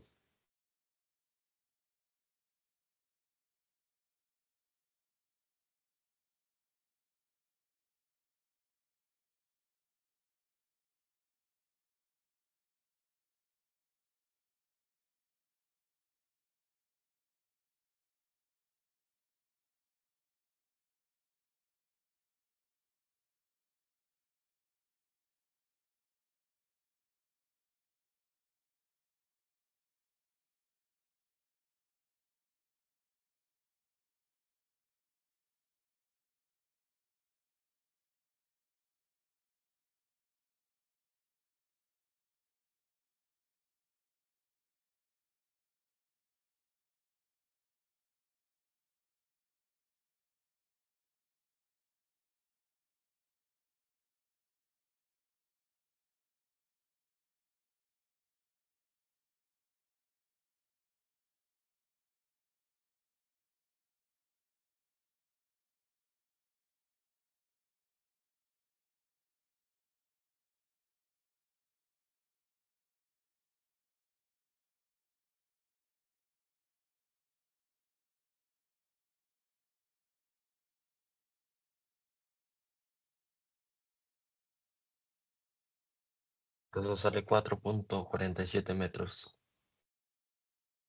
Entonces sale 4,47 metros.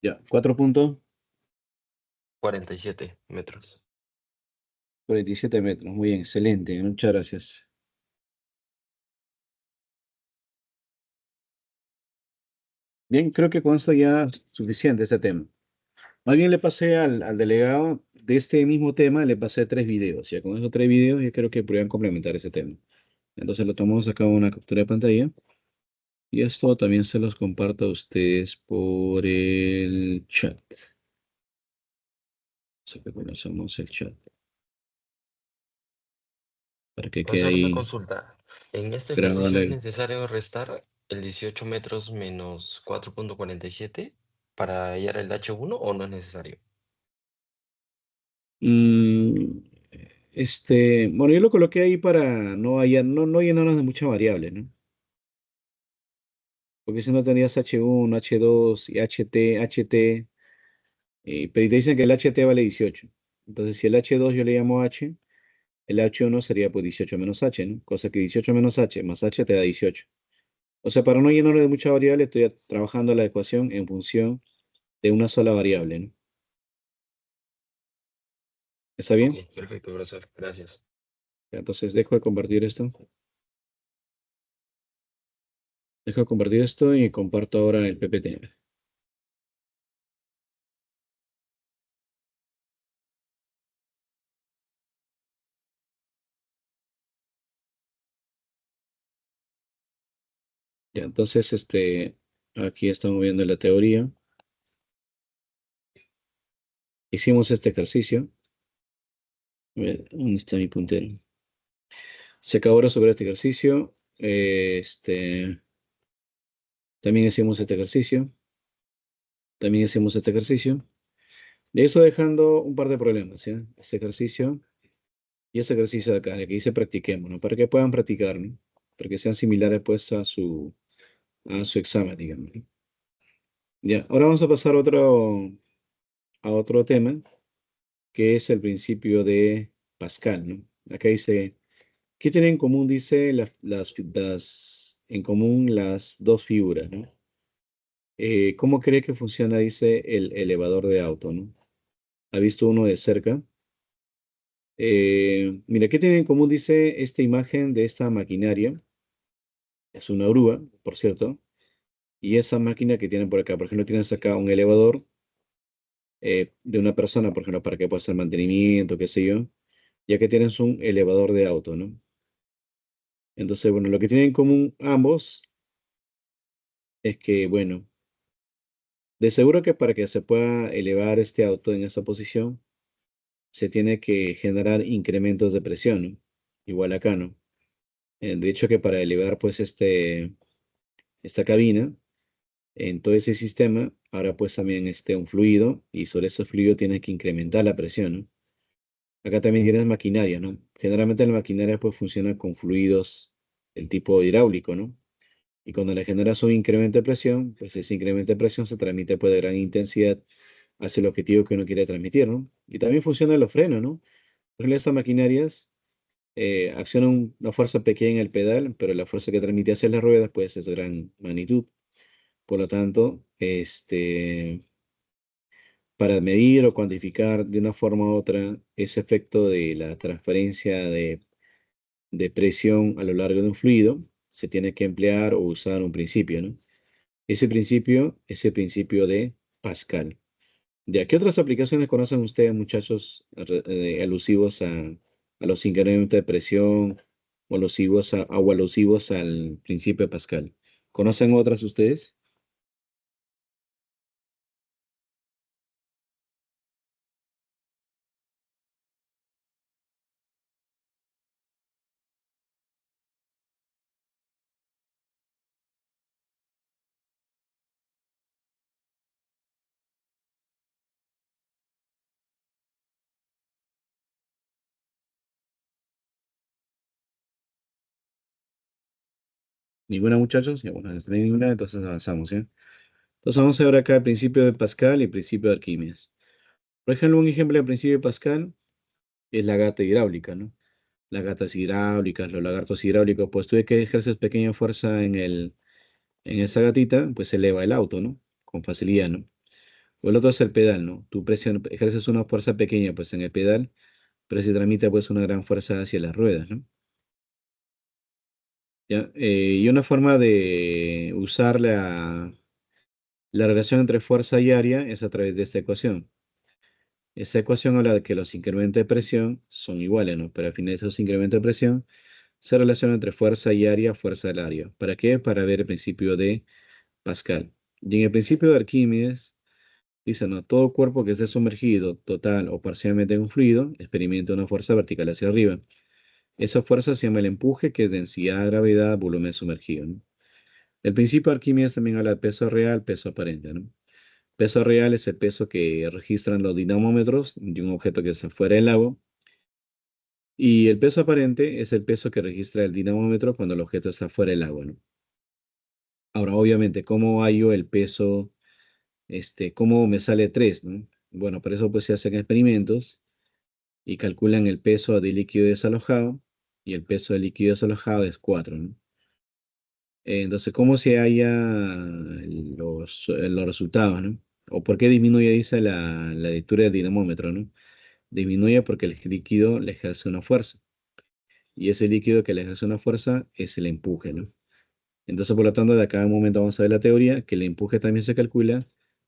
Ya, 4,47 47 metros. metros. Muy bien, excelente. Muchas gracias. Bien, creo que con esto ya es suficiente este tema. Más bien le pasé al delegado de este mismo tema, le pasé 3 videos. Ya con esos 3 videos yo creo que podrían complementar ese tema. Entonces lo tomamos acá una captura de pantalla. Y esto también se los comparto a ustedes por el chat. Así que conocemos el chat. Para que quede Profesor, una ahí consulta. ¿En este grabado. ejercicio es necesario restar el 18 metros menos 4,47 para hallar el H1 o no es necesario? Mm, bueno, yo lo coloqué ahí para no llenarnos de muchas variables, ¿no? Porque si no tendrías H1, H2 y HT. Pero te dicen que el HT vale 18. Entonces, si el H2 yo le llamo H, el H1 sería pues 18 menos H, ¿no? Cosa que 18 menos H más H te da 18. O sea, para no llenarlo de mucha variable, estoy trabajando la ecuación en función de una sola variable, ¿no? ¿Está Ok, bien? perfecto, profesor. Gracias. Entonces, dejo de compartir esto. Dejo de compartir esto y comparto ahora el PPT. Ya, entonces, aquí estamos viendo la teoría. Hicimos este ejercicio. A ver, ¿dónde está mi puntero? Se acabó de sobre este ejercicio. También hicimos este ejercicio. También hicimos este ejercicio. De eso dejando un par de problemas, ¿ya? Este ejercicio y este ejercicio de acá, el que dice practiquemos, ¿no? Para que puedan practicar, ¿no? Para que sean similares, pues, a su examen, digamos, ¿no? Ya, ahora vamos a pasar a otro tema, que es el principio de Pascal, ¿no? Acá dice, ¿qué tienen en común? Dice en común las dos figuras, ¿no? ¿Cómo cree que funciona? Dice el elevador de auto, ¿no? ¿Ha visto uno de cerca? Mira, ¿qué tiene en común? Dice esta imagen de esta maquinaria. Es una grúa, por cierto. Y esa máquina que tienen por acá, por ejemplo, tienes acá un elevador de una persona, por ejemplo, para que pueda hacer mantenimiento, qué sé yo, ya que tienes un elevador de auto, ¿no? Entonces, bueno, lo que tienen en común ambos es que, bueno, de seguro que para que se pueda elevar este auto en esa posición, se tiene que generar incrementos de presión, ¿no? Igual acá, ¿no? De hecho, que para elevar, pues, esta cabina, en todo ese sistema, ahora pues también un fluido, y sobre ese fluido tienes que incrementar la presión, ¿no? Acá también tienes maquinaria, ¿no? Generalmente la maquinaria pues funciona con fluidos del tipo hidráulico, ¿no? Y cuando le generas un incremento de presión, pues ese incremento de presión se transmite pues de gran intensidad hacia el objetivo que uno quiere transmitir, ¿no? Y también funcionan los frenos, ¿no? Por ejemplo, estas maquinarias accionan una fuerza pequeña en el pedal, pero la fuerza que transmite hacia las ruedas pues es de gran magnitud. Por lo tanto, para medir o cuantificar de una forma u otra ese efecto de la transferencia de presión a lo largo de un fluido, se tiene que emplear o usar un principio, ¿no? Ese principio es el principio de Pascal. ¿De qué otras aplicaciones conocen ustedes, muchachos, alusivos a los incrementos de presión o o alusivos al principio de Pascal? ¿Conocen otras ustedes? ¿Ninguna, muchachos? Ya, bueno, no hay ninguna, entonces avanzamos, ¿ya? Entonces vamos a ver acá el principio de Pascal y el principio de Arquímedes. Por ejemplo, un ejemplo del principio de Pascal es la gata hidráulica, ¿no? Las gatas hidráulicas, los lagartos hidráulicos, pues tú de que ejerces pequeña fuerza en esa gatita, pues se eleva el auto, ¿no? Con facilidad, ¿no? O el otro es el pedal, ¿no? Tú ejerces una fuerza pequeña, pues en el pedal, pero se transmite pues una gran fuerza hacia las ruedas, ¿no? ¿Ya? Y una forma de usar la relación entre fuerza y área es a través de esta ecuación. Esta ecuación habla de que los incrementos de presión son iguales, ¿no? Pero al final esos incrementos de presión se relacionan entre fuerza y área, fuerza del área. ¿Para qué? Para ver el principio de Pascal. Y en el principio de Arquímedes, dice, no, todo cuerpo que esté sumergido total o parcialmente en un fluido experimenta una fuerza vertical hacia arriba. Esa fuerza se llama el empuje, que es densidad, gravedad, volumen sumergido, ¿no? El principio de Arquímedes también habla de peso real, peso aparente, ¿no? Peso real es el peso que registran los dinamómetros de un objeto que está fuera del agua. Y el peso aparente es el peso que registra el dinamómetro cuando el objeto está fuera del agua, ¿no? Ahora, obviamente, ¿cómo hallo el peso? ¿Cómo me sale 3, ¿no? Bueno, por eso pues se hacen experimentos y calculan el peso de líquido desalojado y el peso de líquido desalojado es 4, ¿no? Entonces, ¿cómo se halla los resultados, ¿no? ¿O por qué disminuye, dice la lectura del dinamómetro, ¿no? Disminuye porque el líquido le ejerce una fuerza y ese líquido que le ejerce una fuerza es el empuje, ¿no? Entonces, por lo tanto, de cada momento vamos a ver la teoría que el empuje también se calcula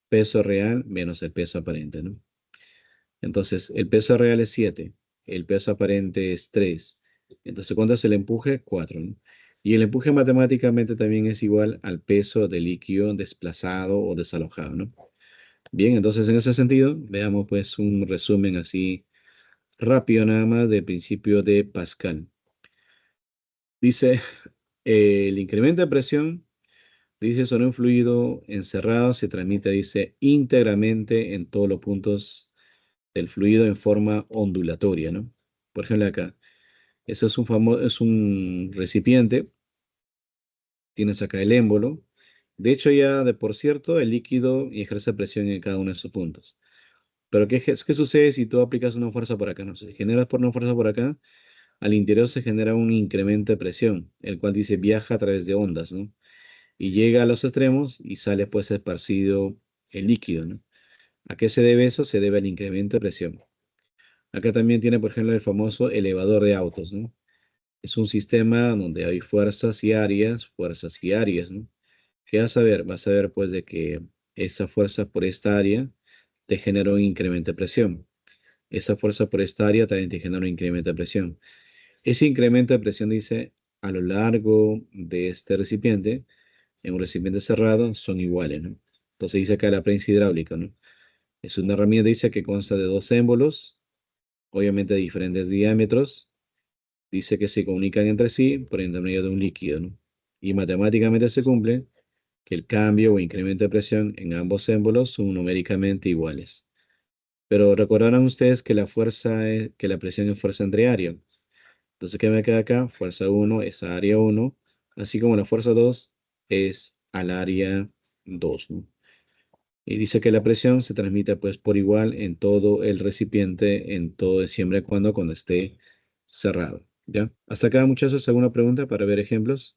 peso real menos el peso aparente, ¿no? Entonces, el peso real es 7, el peso aparente es 3. Entonces, ¿cuánto es el empuje? 4, ¿no? Y el empuje matemáticamente también es igual al peso del líquido desplazado o desalojado, ¿no? Bien, entonces en ese sentido, veamos pues un resumen así rápido nada más del principio de Pascal. Dice, el incremento de presión, dice, sobre un fluido encerrado se transmite, dice, íntegramente en todos los puntos del fluido en forma ondulatoria, ¿no? Por ejemplo, acá, eso es un recipiente, tienes acá el émbolo. De hecho, ya de por cierto, el líquido ejerce presión en cada uno de sus puntos. Pero ¿qué sucede si tú aplicas una fuerza por acá? No sé, si generas por una fuerza por acá, al interior se genera un incremento de presión, el cual dice viaja a través de ondas, ¿no? Y llega a los extremos y sale pues esparcido el líquido, ¿no? ¿A qué se debe eso? Se debe al incremento de presión. Acá también tiene, por ejemplo, el famoso elevador de autos, ¿no? Es un sistema donde hay fuerzas y áreas, ¿no? ¿Qué vas a ver? Vas a ver, pues, de que esta fuerza por esta área te genera un incremento de presión. Esa fuerza por esta área también te genera un incremento de presión. Ese incremento de presión dice a lo largo de este recipiente, en un recipiente cerrado, son iguales, ¿no? Entonces dice acá la prensa hidráulica, ¿no? Es una herramienta, dice, que consta de dos émbolos, obviamente de diferentes diámetros. Dice que se comunican entre sí por intermedio de un líquido, ¿no? Y matemáticamente se cumple que el cambio o incremento de presión en ambos émbolos son numéricamente iguales. Pero recordarán ustedes que que la presión es fuerza entre área. Entonces, ¿qué me queda acá? Fuerza 1 es a área 1, así como la fuerza 2 es al área 2, ¿no? Y dice que la presión se transmite pues por igual en todo el recipiente, en todo, siempre y cuando esté cerrado. ¿Ya? Hasta acá, muchachos, ¿alguna pregunta para ver ejemplos?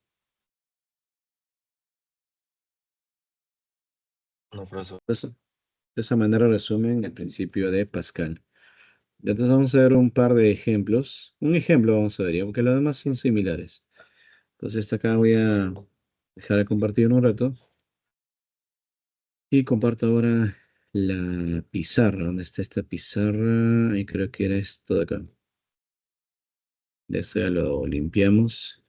No, profesor. De esa manera resumen el principio de Pascal. Ya, entonces vamos a ver un par de ejemplos. Un ejemplo vamos a ver, ¿ya? Porque los demás son similares. Entonces, hasta acá voy a dejar de compartir un rato. Y comparto ahora la pizarra. ¿Dónde está esta pizarra? Y creo que era esto de acá. De esto ya lo limpiamos.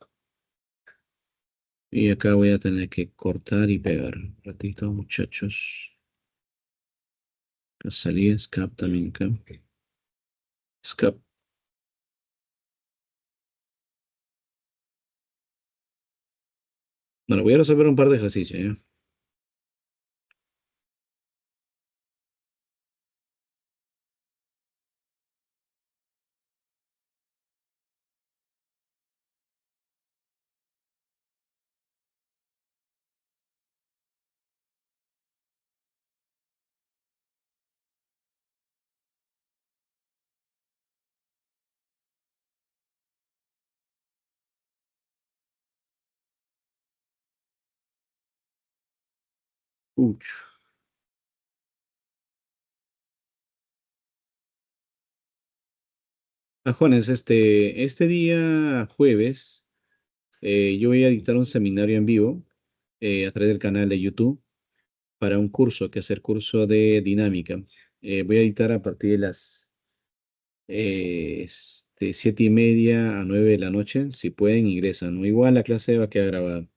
Y acá voy a tener que cortar y pegar. Un ratito, muchachos. Acá salí, escape también acá. Escape. Bueno, voy a resolver un par de ejercicios, ¿ya? Uch. Juanes, este día jueves, yo voy a dictar un seminario en vivo a través del canal de YouTube para un curso, que es el curso de dinámica. Voy a dictar a partir de las 7:30 a 9 de la noche. Si pueden, ingresan, ¿no? Igual la clase va a quedar grabada.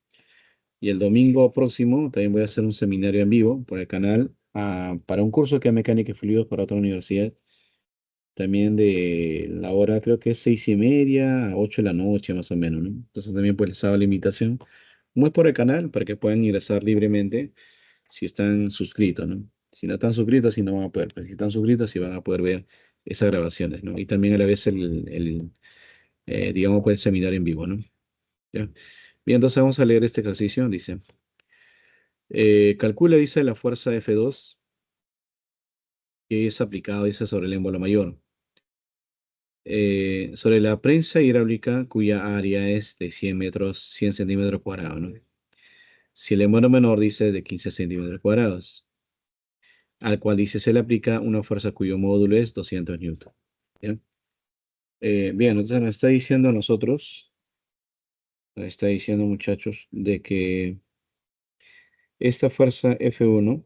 Y el domingo próximo también voy a hacer un seminario en vivo por el canal para un curso que es mecánica y fluidos para otra universidad. También de la hora, creo que es 6:30 a 8 de la noche, más o menos, ¿no? Entonces también pues les hago la invitación. Como es por el canal, para que puedan ingresar libremente si están suscritos, ¿no? Si no están suscritos, sí no van a poder, pero si están suscritos, sí van a poder ver esas grabaciones, ¿no? Y también a la vez digamos, pues el seminario en vivo, ¿no? ¿Ya? Bien, entonces vamos a leer este ejercicio. Dice, calcula, dice, la fuerza F2 que es aplicado, dice, sobre el émbolo mayor. Sobre la prensa hidráulica cuya área es de 100 metros, 100 centímetros cuadrados, ¿no? Si el émbolo menor dice de 15 centímetros cuadrados, al cual dice se le aplica una fuerza cuyo módulo es 200 newton. ¿Ya? Bien, entonces nos está diciendo a nosotros, nos está diciendo, muchachos, de que esta fuerza F1,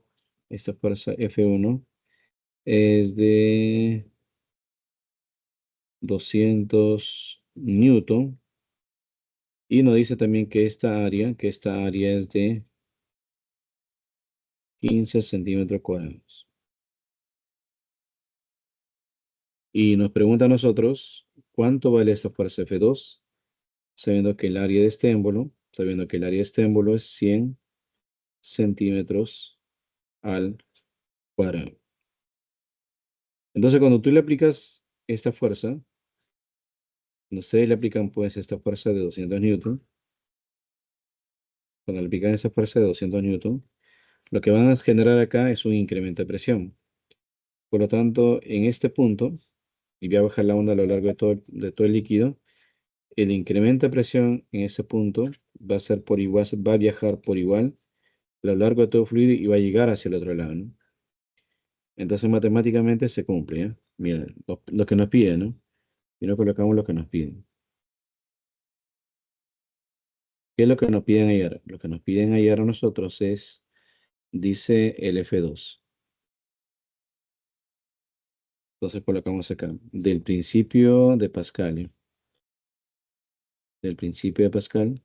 esta fuerza F1 es de 200 newton, y nos dice también que esta área es de 15 centímetros cuadrados. Y nos pregunta a nosotros cuánto vale esta fuerza F2, sabiendo que el área de este émbolo, es 100 centímetros al cuadrado. Entonces, cuando tú le aplicas esta fuerza, cuando ustedes le aplican pues esta fuerza de 200 newton, cuando le aplican esa fuerza de 200 newton, lo que van a generar acá es un incremento de presión. Por lo tanto, en este punto, y voy a bajar la onda a lo largo de todo el líquido, el incremento de presión en ese punto va a ser por igual, va a viajar por igual a lo largo de todo el fluido y va a llegar hacia el otro lado, ¿no? Entonces matemáticamente se cumple, ¿ya? Mira, lo que nos piden, ¿no? Y no colocamos lo que nos piden. ¿Qué es lo que nos piden ayer? Lo que nos piden ayer a nosotros es, dice el F2. Entonces colocamos acá, del principio de Pascal, ¿eh? Del principio de Pascal,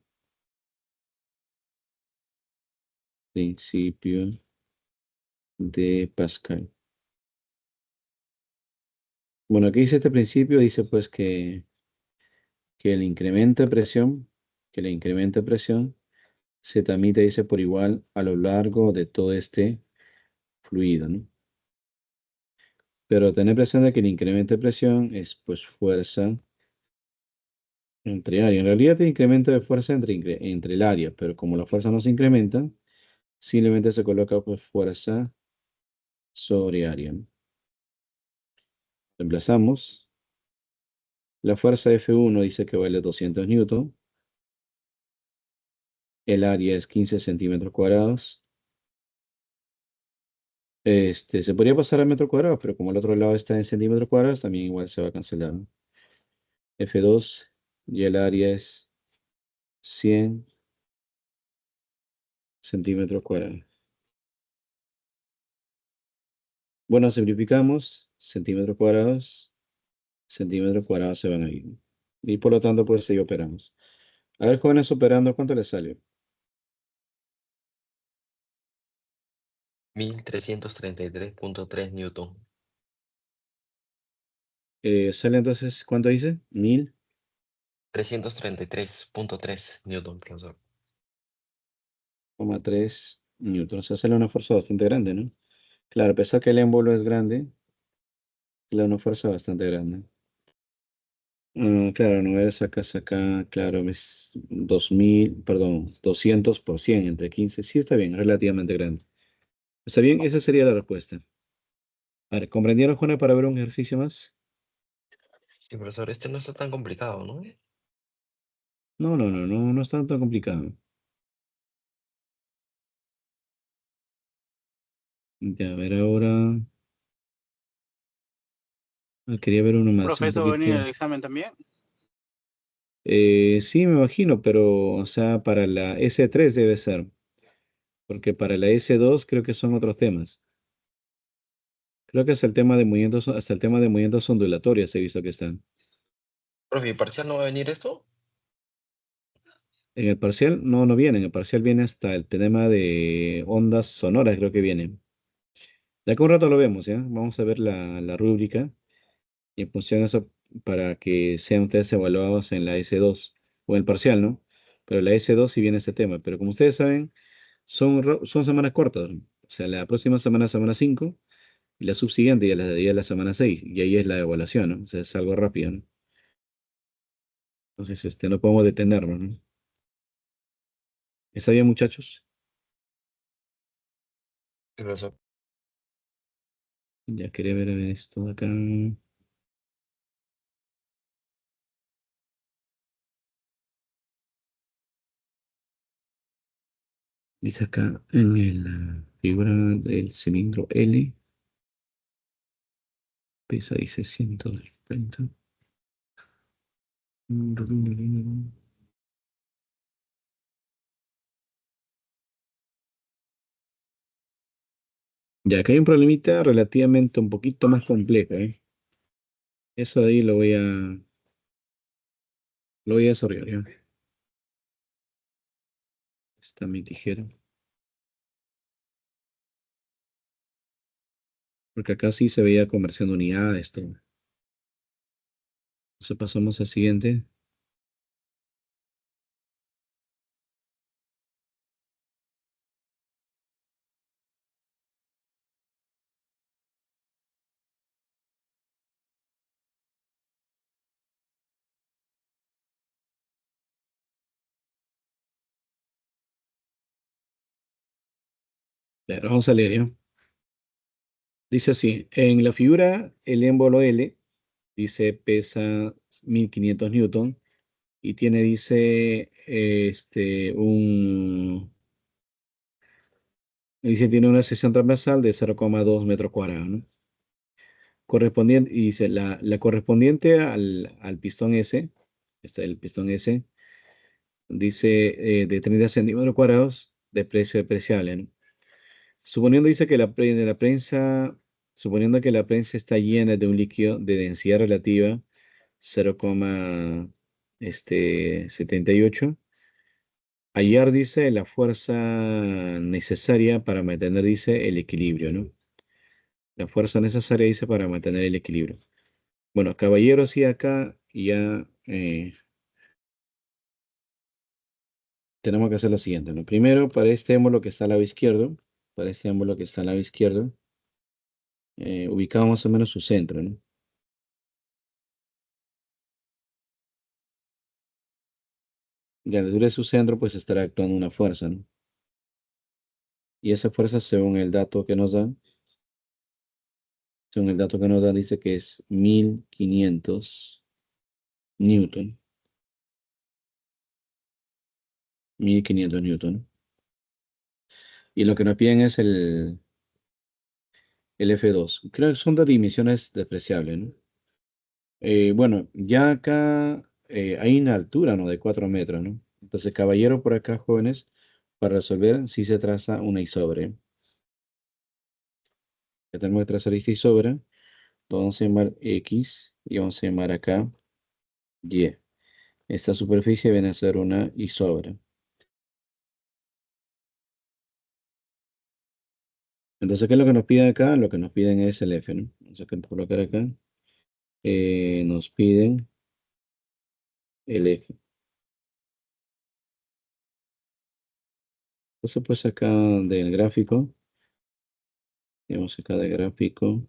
principio de Pascal. Bueno, aquí dice este principio, dice pues que el incremento de presión, que el incremento de presión se transmite, dice, por igual a lo largo de todo este fluido, ¿no? Pero tener presente que el incremento de presión es pues fuerza entre área. En realidad el incremento de fuerza entre el área, pero como la fuerza no se incrementa, simplemente se coloca pues fuerza sobre área, ¿no? Reemplazamos. La fuerza F1 dice que vale 200 newton. El área es 15 centímetros cuadrados. Se podría pasar a metros cuadrados, pero como el otro lado está en centímetros cuadrados, también igual se va a cancelar, ¿no? F2 y el área es 100 centímetros cuadrados. Bueno, simplificamos, centímetros cuadrados se van a ir, ¿no? Y por lo tanto, pues ahí operamos. A ver, jóvenes operando, ¿cuánto les sale? 1333.3 newton. Sale entonces, ¿cuánto dice? 333.3 newton, profesor. 1000,3 newtons. O sea, sale una fuerza bastante grande, ¿no? Claro, a pesar que el émbolo es grande, sale una fuerza bastante grande. Claro, no es acá, claro, es 2000, perdón, 200% entre 15. Sí, está bien, relativamente grande. ¿Está bien? Esa sería la respuesta. A ver, ¿comprendieron, Juana, para ver un ejercicio más? Sí, profesor, este no está tan complicado, ¿no? No es tanto complicado. Ya, a ver ahora. Quería ver uno más, un Profesor, ¿va a venir poquito. el examen también? Sí, me imagino, pero, o sea, para la S3 debe ser, porque para la S2 creo que son otros temas. Creo que es el tema de movimientos, hasta el tema de movimientos ondulatorios he visto que están. Profe, ¿y parcial no va a venir esto? En el parcial no viene, en el parcial viene hasta el tema de ondas sonoras, creo que viene. De acá un rato lo vemos, ¿ya? Vamos a ver la rúbrica y en función de eso para que sean ustedes evaluados en la S2 o en el parcial, ¿no? Pero la S2 sí viene este tema, pero como ustedes saben, son semanas cortas, ¿no? O sea, la próxima semana, semana 5 y la subsiguiente ya la semana 6 y ahí es la evaluación, ¿no? O sea, es algo rápido, ¿no? Entonces, no podemos detenernos, ¿no? ¿Está bien, muchachos? Sí, profesor. Ya quería ver esto de acá. Dice acá en la figura del cilindro L, pesa, dice 130. Ya, acá hay un problemita relativamente un poquito más complejo, ¿eh? Eso de ahí lo voy a desarrollar, ¿ya? Está mi tijera. Porque acá sí se veía conversión de unidades, todo. Entonces pasamos al siguiente. Ya, vamos a leer, ¿ya? Dice así, en la figura el émbolo L, dice pesa 1500 newton y tiene, dice, dice tiene una sección transversal de 0,2 metros cuadrados, ¿no? correspondiente, y dice la correspondiente al pistón S, está el pistón S, dice de 30 centímetros cuadrados de precio depreciable, ¿no? Suponiendo, dice que la prensa, suponiendo que la prensa está llena de un líquido de densidad relativa 0,78, hallar, dice, la fuerza necesaria para mantener, dice, el equilibrio, ¿no? La fuerza necesaria, dice, para mantener el equilibrio. Bueno, caballeros, y acá ya tenemos que hacer lo siguiente, ¿no? Primero, para este ángulo que está al lado izquierdo, para este ángulo que está al lado izquierdo, ubicamos más o menos su centro, ¿no? Y a la altura de su centro, pues estará actuando una fuerza, ¿no? Y esa fuerza, según el dato que nos dan, dice que es 1500 newton. 1500 newton, ¿no? Y lo que nos piden es el F2. Creo que son de dimensiones despreciables, ¿no? Bueno, ya acá hay una altura, ¿no? De 4 metros, ¿no? Entonces, caballero, por acá, jóvenes, para resolver si se traza una isobra. Ya tenemos que trazar esta isobra. Vamos a llamar X y vamos a llamar acá Y. Esta superficie viene a ser una isobra. Entonces, ¿qué es lo que nos piden acá? Lo que nos piden es el F, ¿no? Vamos a colocar acá. Nos piden el F. Entonces, pues acá del gráfico, vamos acá de gráfico.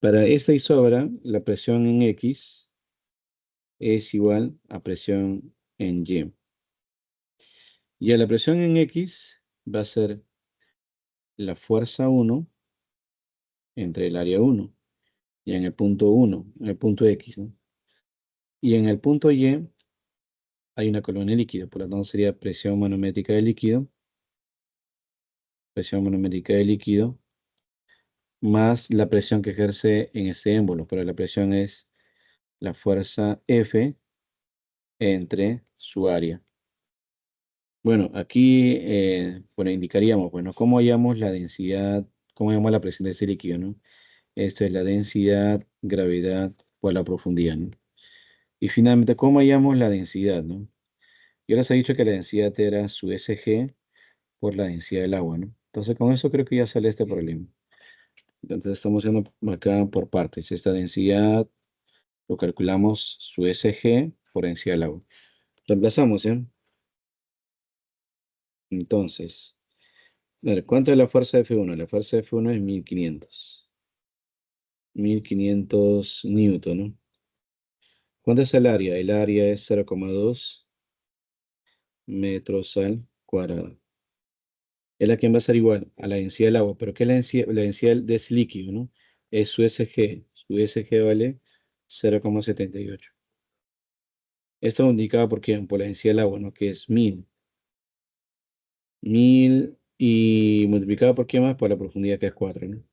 Para esta isobra, la presión en X es igual a presión en Y. Y a la presión en X va a ser la fuerza 1 entre el área 1 y en el punto 1, en el punto X, ¿no? Y en el punto Y hay una colonia líquida, por lo tanto sería presión manométrica del líquido, más la presión que ejerce en este émbolo, pero la presión es la fuerza F entre su área. Bueno, aquí bueno, indicaríamos, bueno, cómo hallamos la densidad, cómo hallamos la presión de ese líquido, ¿no? Esto es la densidad, gravedad por la profundidad, ¿no? Y finalmente, ¿cómo hallamos la densidad, no? Yo les he dicho que la densidad era su SG por la densidad del agua, ¿no? Entonces, con eso creo que ya sale este problema. Entonces, estamos yendo acá por partes. Esta densidad lo calculamos su SG por densidad del agua. Reemplazamos, ¿eh? Entonces, a ver, ¿cuánto es la fuerza F1? La fuerza F1 es 1500. 1500 newton, ¿no? ¿Cuánto es el área? El área es 0,2 metros al cuadrado. Es la que va a ser igual a la densidad del agua. ¿Pero qué es la densidad de ese líquido, no? Es su SG. Su SG vale 0,78. Esto indicado por quién? Por la densidad del agua, ¿no? Que es 1000. 1000 y multiplicado por qué más? Por la profundidad que es 4, ¿no?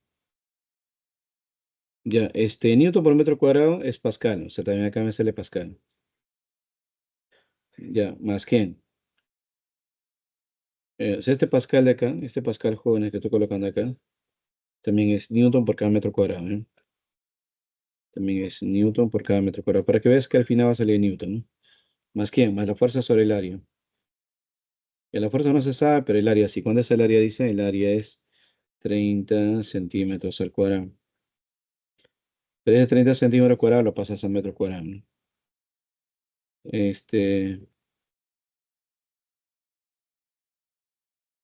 Ya, newton por metro cuadrado es pascal, o sea, también acá me sale pascal. Ya, más quién. O sea, este pascal de acá, este pascal jóvenes que estoy colocando acá, también es newton por cada metro cuadrado, ¿eh? También es newton por cada metro cuadrado. Para que veas que al final va a salir newton, ¿no? ¿Más quién? Más la fuerza sobre el área. Y la fuerza no se sabe, pero el área sí. ¿Cuánto es el área? Dice, el área es 30 centímetros al cuadrado. Pero ese 30 centímetros cuadrados lo pasas a metro cuadrado, ¿no? Este,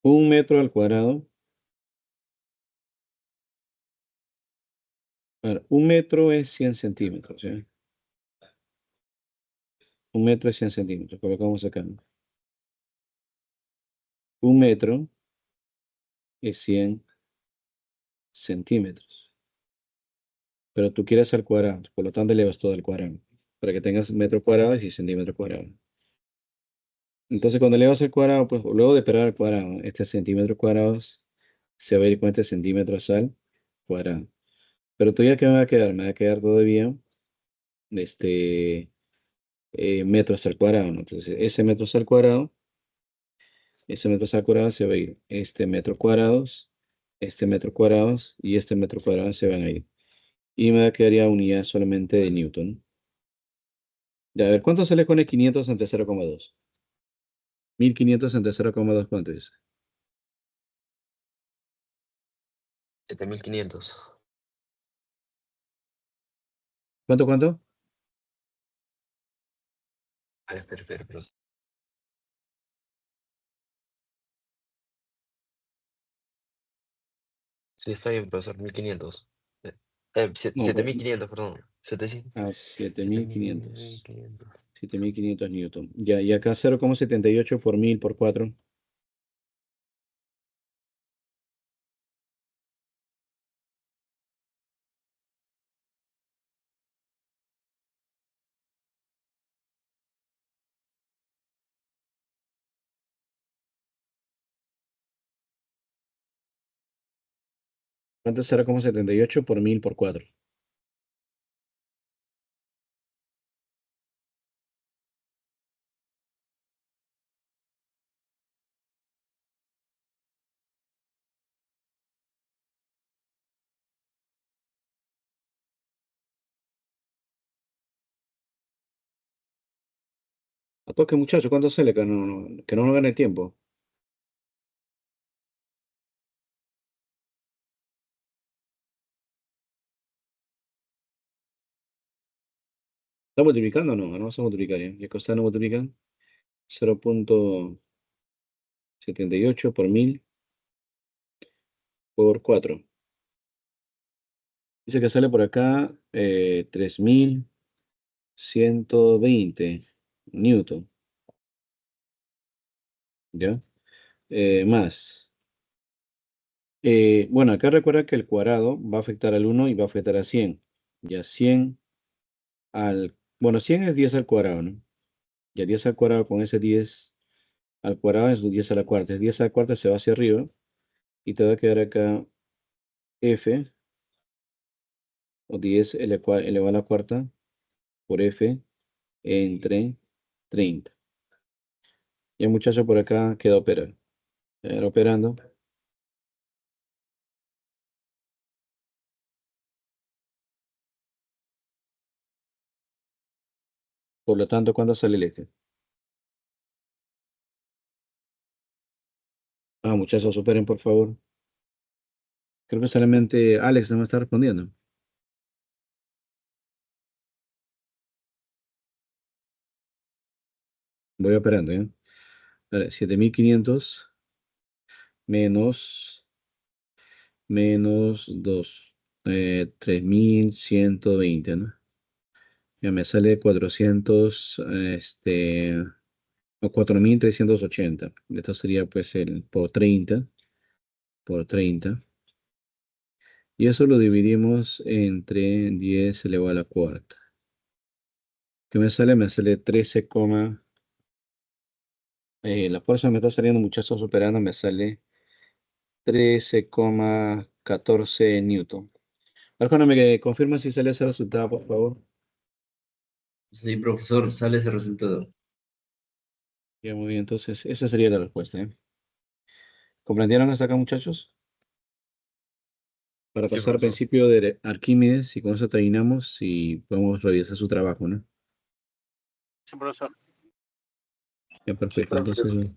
1 metro al cuadrado. A ver, 1 metro es 100 centímetros, ¿sí? 1 metro es 100 centímetros. Colocamos acá, ¿no? 1 metro es 100 centímetros. Pero tú quieres al cuadrado, por lo tanto elevas todo al cuadrado. Para que tengas metros cuadrados y centímetros cuadrados. Entonces, cuando le vas al cuadrado, pues luego de operar al cuadrado, este centímetro cuadrados se va a ir con este centímetros al cuadrado. Pero todavía que me va a quedar, me va a quedar todavía este metros al cuadrado, ¿no? Entonces, ese metros al cuadrado se va a ir este metro cuadrados y este metro cuadrado se van a ir. Y me quedaría unidad solamente de Newton. Ya, a ver, ¿cuánto sale con el 500 ante 0,2? 1500 ante 0,2, ¿cuánto es? 7500. ¿Cuánto? A ver, espera, pero sí, está bien, profesor, 1500. No, pues, 7500, perdón. 700. a 7500. 7500. 7500 Newton. Ya, y acá 0,78 por 1000 por 4. ¿Cuánto es 0,78 por 1000 por 4? ¿A toque, muchacho? ¿Cuánto sale? Que no nos gane el tiempo. ¿Está multiplicando o no? No vamos a multiplicar, ¿ya? ¿Y acá no multiplican? 0,78 por 1000 por 4. Dice que sale por acá 3120 Newton, ¿ya? Más. Bueno, acá recuerda que el cuadrado va a afectar al 1 y va a afectar a 100. Ya 100 bueno, 100 es 10 al cuadrado, ¿no? Ya 10 al cuadrado con ese 10 al cuadrado es 10 a la cuarta. Es 10 a la cuarta, se va hacia arriba y te va a quedar acá F o 10 elevado a la cuarta por F entre 30. Y el muchacho por acá queda operando. Queda operando. Por lo tanto, ¿cuándo sale el F? Ah, muchachos, superen, por favor. Creo que solamente Alex no me está respondiendo. Voy operando, ¿eh? A ver, 7500 menos, menos 2. 3120, ¿no? Ya me sale 400, o 4380. Esto sería pues el por 30. Y eso lo dividimos entre 10 elevado a la cuarta. ¿Qué me sale? Me sale 13, la fuerza me está saliendo, muchachos, superando, me sale 13,14 Newton. Arjona, ¿me confirma si sale ese resultado, por favor? Sí, profesor, sale ese resultado. Ya, muy bien, entonces esa sería la respuesta, ¿eh? ¿Comprendieron hasta acá, muchachos? Para Sí, pasar al profesor. principio de Arquímedes y con eso terminamos y podemos revisar su trabajo, ¿no? Sí, profesor. Ya, perfecto. Entonces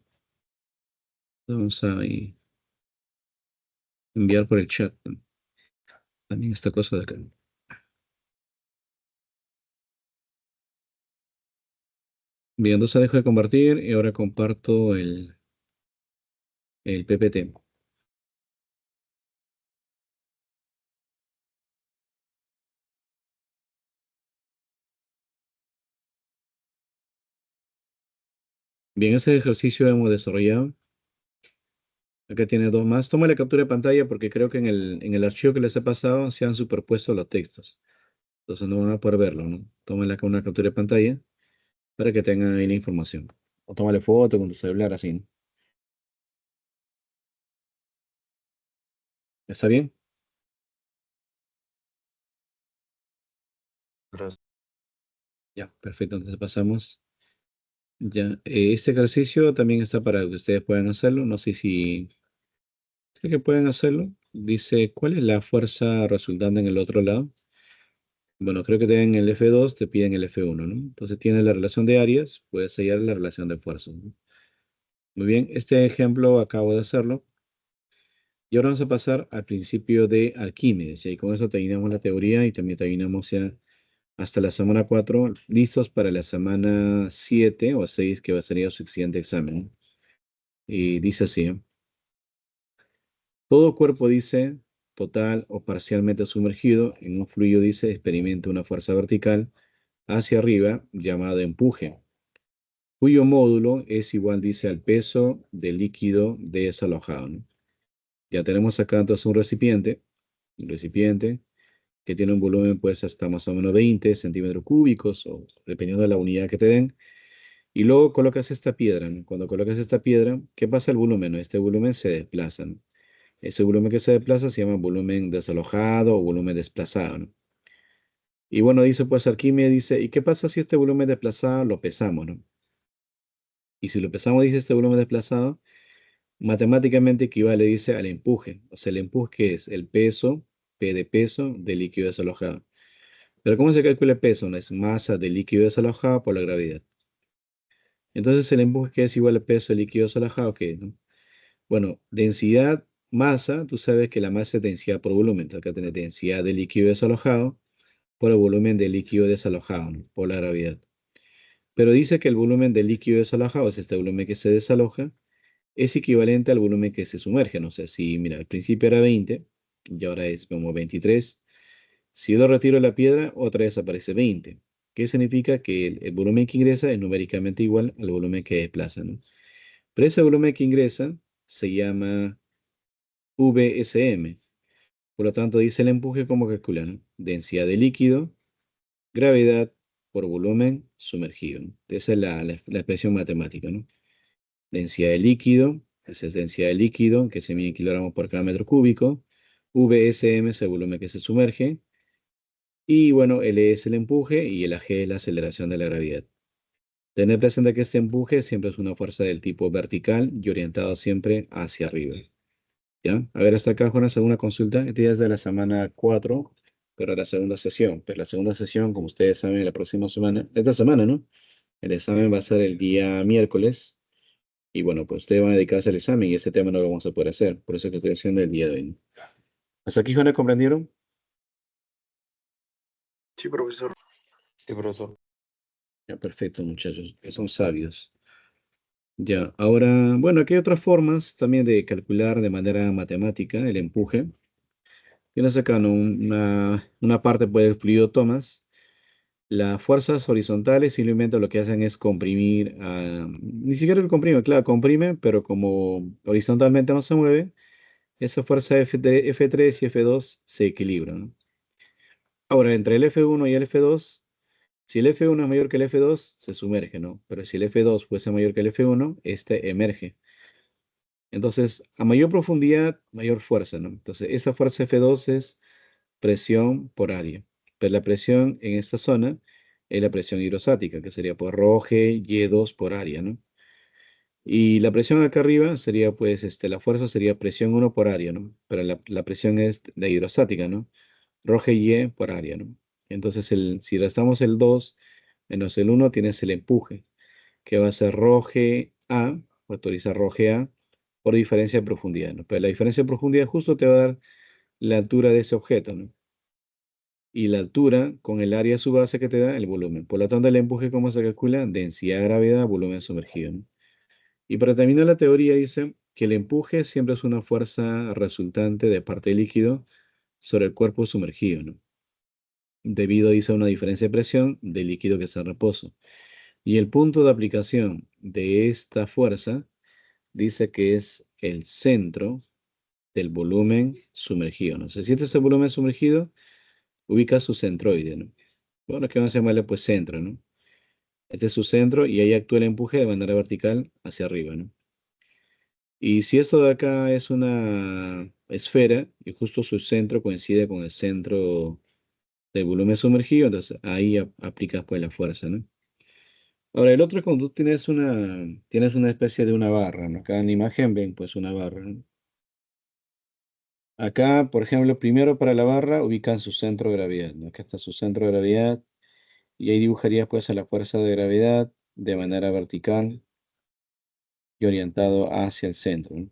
vamos a enviar por el chat, ¿no? También esta cosa de acá. Bien, entonces dejo de compartir y ahora comparto el PPT. Bien, ese ejercicio hemos desarrollado. Acá tiene dos más. Toma la captura de pantalla porque creo que en el archivo que les he pasado se han superpuesto los textos. Entonces no van a poder verlo, ¿no? Tómenla acá una captura de pantalla para que tengan ahí la información. O tómale foto con tu celular así, ¿no? ¿Está bien? Profesor. Ya, perfecto. Entonces pasamos. Ya, este ejercicio también está para que ustedes puedan hacerlo. No sé si creo que pueden hacerlo. Dice, ¿cuál es la fuerza resultante en el otro lado? Bueno, creo que te den el F2, te piden el F1, ¿no? Entonces tienes la relación de áreas, puedes hallar la relación de fuerzas, ¿no? Muy bien, este ejemplo acabo de hacerlo. Y ahora vamos a pasar al principio de Arquímedes. Y con eso terminamos la teoría y también terminamos ya hasta la semana 4, listos para la semana 7 o 6, que va a ser su siguiente examen. Y dice así, ¿eh? Todo cuerpo, dice, total o parcialmente sumergido en un fluido, dice, experimenta una fuerza vertical hacia arriba llamada empuje, cuyo módulo es igual, dice, al peso del líquido desalojado, ¿no? Ya tenemos acá entonces un recipiente que tiene un volumen pues hasta más o menos 20 centímetros cúbicos o dependiendo de la unidad que te den. Y luego colocas esta piedra, ¿no? Cuando colocas esta piedra, ¿qué pasa al volumen? ¿No? Este volumen se desplaza, ¿no? Ese volumen que se desplaza se llama volumen desalojado o volumen desplazado, ¿no? Y bueno, dice pues Arquímedes, dice, ¿y qué pasa si este volumen desplazado lo pesamos, ¿no? Y si lo pesamos, dice este volumen desplazado, matemáticamente equivale, dice, al empuje. O sea, el empuje que es el peso, P de peso, del líquido desalojado. Pero ¿cómo se calcula el peso? No es masa del líquido desalojado por la gravedad. Entonces el empuje que es igual al peso del líquido desalojado, ¿qué es, no? Bueno, densidad, masa, tú sabes que la masa es densidad por volumen. Entonces acá tenés densidad del líquido desalojado por el volumen del líquido desalojado, ¿no? Por la gravedad. Pero dice que el volumen del líquido desalojado es este volumen que se desaloja, es equivalente al volumen que se sumerge. No sé si, mira, al principio era 20 y ahora es como 23. Si yo lo retiro de la piedra, otra vez aparece 20. ¿Qué significa? Que el volumen que ingresa es numéricamente igual al volumen que desplaza, ¿no? Pero ese volumen que ingresa se llama VSM. Por lo tanto, dice el empuje como calcular, ¿no? Densidad de líquido, gravedad por volumen sumergido, ¿no? Esa es la expresión matemática, ¿no? Densidad de líquido, esa es densidad de líquido, que se mide en kilogramos por cada metro cúbico. VSM es el volumen que se sumerge. Y bueno, L es el empuje y el AG es la aceleración de la gravedad. Tener presente que este empuje siempre es una fuerza del tipo vertical y orientado siempre hacia arriba. ¿Ya? A ver, hasta acá, Jonas, alguna consulta. Este día es de la semana 4, pero la segunda sesión. Pero la segunda sesión, como ustedes saben, la próxima semana, esta semana, ¿no? El examen va a ser el día miércoles. Y bueno, pues ustedes van a dedicarse al examen y ese tema no lo vamos a poder hacer. Por eso que estoy haciendo el día de hoy, ¿no? ¿Hasta aquí, Jonas, comprendieron? Sí, profesor. Sí, profesor. Ya, perfecto, muchachos, que son sabios. Ya, ahora, bueno, aquí hay otras formas también de calcular de manera matemática el empuje. Tienes acá, ¿no? Una parte pues, del fluido tomas. Las fuerzas horizontales simplemente lo que hacen es comprimir, ni siquiera lo comprime, claro, comprime, pero como horizontalmente no se mueve, esa fuerza F3 y F2 se equilibran, ¿no? Ahora, entre el F1 y el F2, si el F1 es mayor que el F2, se sumerge, ¿no? Pero si el F2 fuese mayor que el F1, este emerge. Entonces, a mayor profundidad, mayor fuerza, ¿no? Entonces, esta fuerza F2 es presión por área. Pero la presión en esta zona es la presión hidrostática, que sería por ρg Y2 por área, ¿no? Y la presión acá arriba sería, pues, la fuerza sería presión 1 por área, ¿no? Pero la presión es la hidrostática, ¿no? ρg Y por área, ¿no? Entonces, si restamos el 2 menos el 1, tienes el empuje, que va a ser ρg A, factorizar ρg A, por diferencia de profundidad, ¿no? Pero la diferencia de profundidad justo te va a dar la altura de ese objeto, ¿no? Y la altura con el área de su base que te da el volumen. Por lo tanto, el empuje, ¿cómo se calcula? Densidad, gravedad, volumen sumergido, ¿no? Y para terminar la teoría dice que el empuje siempre es una fuerza resultante de parte del líquido sobre el cuerpo sumergido, ¿no? Debido, dice, a una diferencia de presión del líquido que está en reposo. Y el punto de aplicación de esta fuerza dice que es el centro del volumen sumergido, ¿no? Si este es el volumen sumergido, ubica su centroide, ¿no? Bueno, que vamos a llamarle pues centro, ¿no? Este es su centro y ahí actúa el empuje de manera vertical hacia arriba, ¿no? Y si esto de acá es una esfera y justo su centro coincide con el centro del volumen sumergido, entonces ahí aplicas pues la fuerza, ¿no? Ahora, el otro es cuando tú tienes una especie de una barra, ¿no? Acá en la imagen ven pues una barra, ¿no? Acá, por ejemplo, primero para la barra ubican su centro de gravedad, ¿no? Acá está su centro de gravedad y ahí dibujarías pues a la fuerza de gravedad de manera vertical y orientado hacia el centro, ¿no?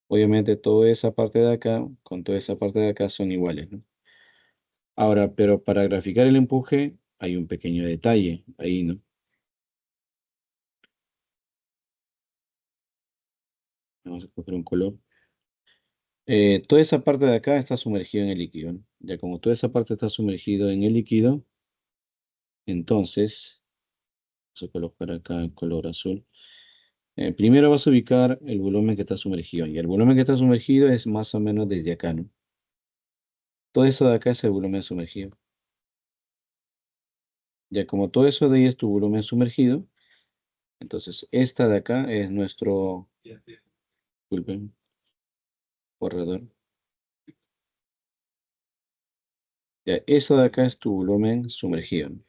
Obviamente toda esa parte de acá con toda esa parte de acá son iguales, ¿no? Ahora, pero para graficar el empuje hay un pequeño detalle ahí, ¿no? Vamos a coger un color. Toda esa parte de acá está sumergida en el líquido, ¿no? Ya como toda esa parte está sumergido en el líquido, entonces, vamos a colocar acá el color azul. Primero vas a ubicar el volumen que está sumergido. Y el volumen que está sumergido es más o menos desde acá, ¿no? Todo eso de acá es el volumen sumergido. Ya como todo eso de ahí es tu volumen sumergido, entonces esta de acá es nuestro, disculpen, corredor. Ya, eso de acá es tu volumen sumergido, ¿no?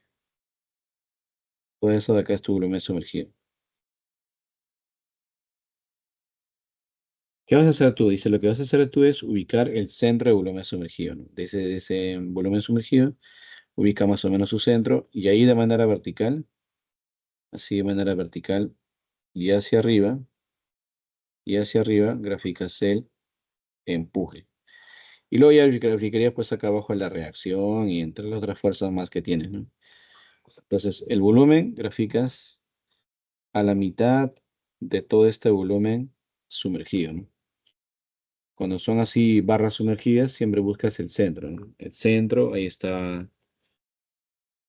Todo eso de acá es tu volumen sumergido. ¿Qué vas a hacer tú? Dice, lo que vas a hacer tú es ubicar el centro de volumen sumergido, ¿no? De ese volumen sumergido, ubica más o menos su centro y ahí de manera vertical, así de manera vertical y hacia arriba graficas el empuje. Y luego ya graficarías pues acá abajo la reacción y entre las otras fuerzas más que tienes, ¿no? Entonces, el volumen graficas a la mitad de todo este volumen sumergido, ¿no? Cuando son así barras sumergidas, siempre buscas el centro, ¿no? El centro, ahí está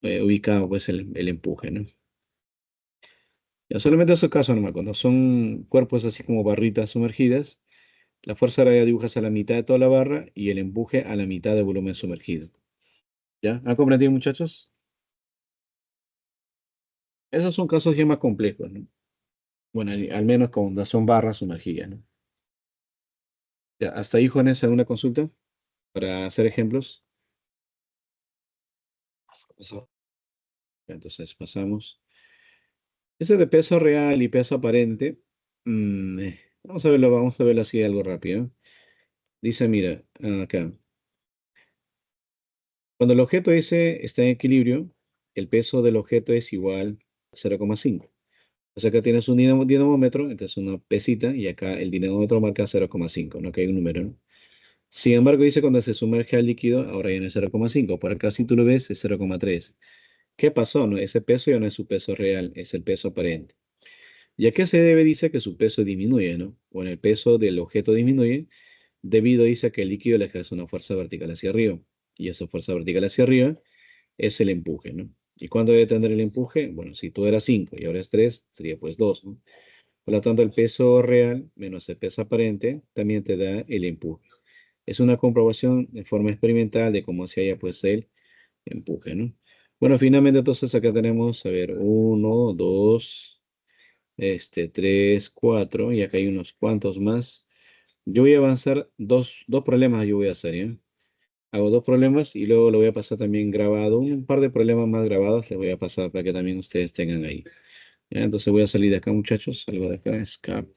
ubicado pues el empuje, ¿no? Ya solamente en esos casos normal, cuando son cuerpos así como barritas sumergidas, la fuerza la dibujas a la mitad de toda la barra y el empuje a la mitad del volumen sumergido. ¿Ya? ¿Han comprendido, muchachos? Esos son casos ya más complejos, ¿no? Bueno, al menos cuando son barras sumergidas, ¿no? Ya, hasta ahí, Juanes, ¿alguna consulta para hacer ejemplos? Eso. Ya, entonces pasamos. Este de peso real y peso aparente. Vamos a verlo así algo rápido. Dice, mira, acá. Cuando el objeto S está en equilibrio, el peso del objeto es igual a 0,5. O sea, acá tienes un dinamómetro, entonces una pesita, y acá el dinamómetro marca 0,5, no que hay un número, ¿no? Sin embargo, dice cuando se sumerge al líquido, ahora ya no es 0,5. Por acá, si tú lo ves, es 0,3. ¿Qué pasó? No? Ese peso ya no es su peso real, es el peso aparente. ¿Y a qué se debe? Dice que su peso disminuye, ¿no? Bueno, el peso del objeto disminuye debido, dice, a que el líquido le ejerce una fuerza vertical hacia arriba. Y esa fuerza vertical hacia arriba es el empuje, ¿no? ¿Y cuándo debe tener el empuje? Bueno, si tú eras 5 y ahora es 3, sería pues 2, ¿no? Por lo tanto, el peso real menos el peso aparente también te da el empuje. Es una comprobación de forma experimental de cómo se halla pues el empuje, ¿no? Bueno, finalmente entonces acá tenemos, a ver, uno, dos, 3, 4, y acá hay unos cuantos más. Yo voy a avanzar dos problemas, yo voy a hacer, ¿ya? Hago dos problemas y luego lo voy a pasar también grabado. Un par de problemas más grabados les voy a pasar para que también ustedes tengan ahí. ¿Ya? Entonces voy a salir de acá, muchachos. Salgo de acá, escape.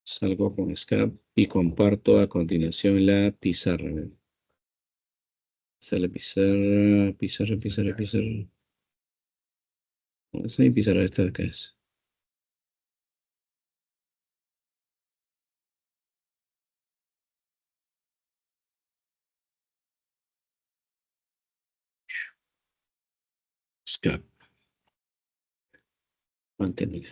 Salgo con escape y comparto a continuación la pizarra. Sale pizarra, pizarra, pizarra, pizarra. ¿Dónde está mi pizarra? Esta de acá es. Escape. Mantener.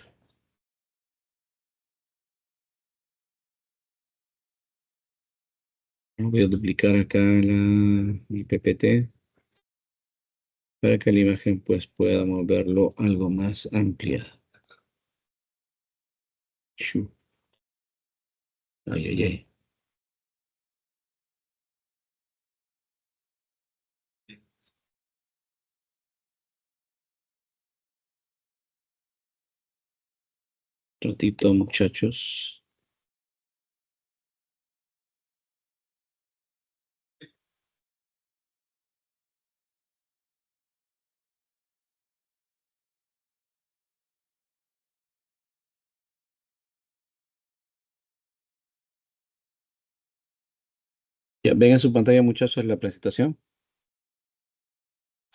Voy a duplicar acá mi PPT para que la imagen pues podamos verlo algo más amplia. Chu. Ay, ay, ay. ratito, muchachos. Ya, ven en su pantalla, muchachos, la presentación.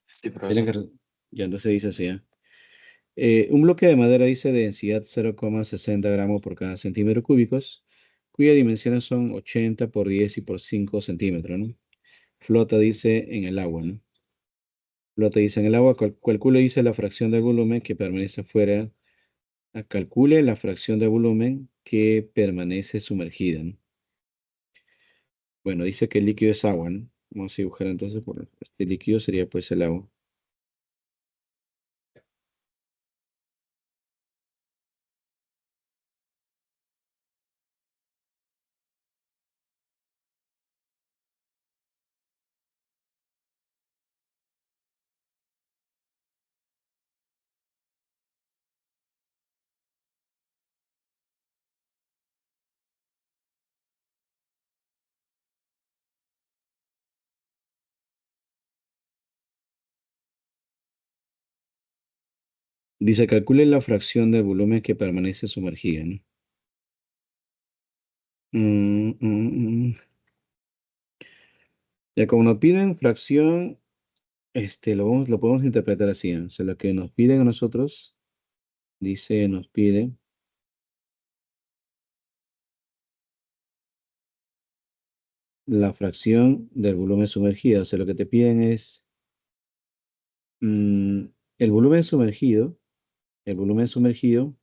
Sí, Miren profesor. ya entonces dice así, ¿eh? Un bloque de madera dice de densidad 0,60 gramos por cada centímetro cúbicos, cuyas dimensiones son 80 por 10 y por 5 centímetros, ¿no? Flota dice en el agua, ¿no? Flota dice en el agua, calcule dice la fracción del volumen que permanece fuera, calcule la fracción de volumen que permanece sumergida, ¿no? Bueno, dice que el líquido es agua, ¿no? Vamos a dibujar entonces por este líquido sería pues el agua. Dice, calcule la fracción del volumen que permanece sumergida, ¿no? Mm, mm, mm. Ya como nos piden fracción, lo podemos interpretar así, ¿eh? O sea, lo que nos piden a nosotros, dice, nos pide la fracción del volumen sumergido. O sea, lo que te piden es mm, el volumen sumergido, el volumen sumergido,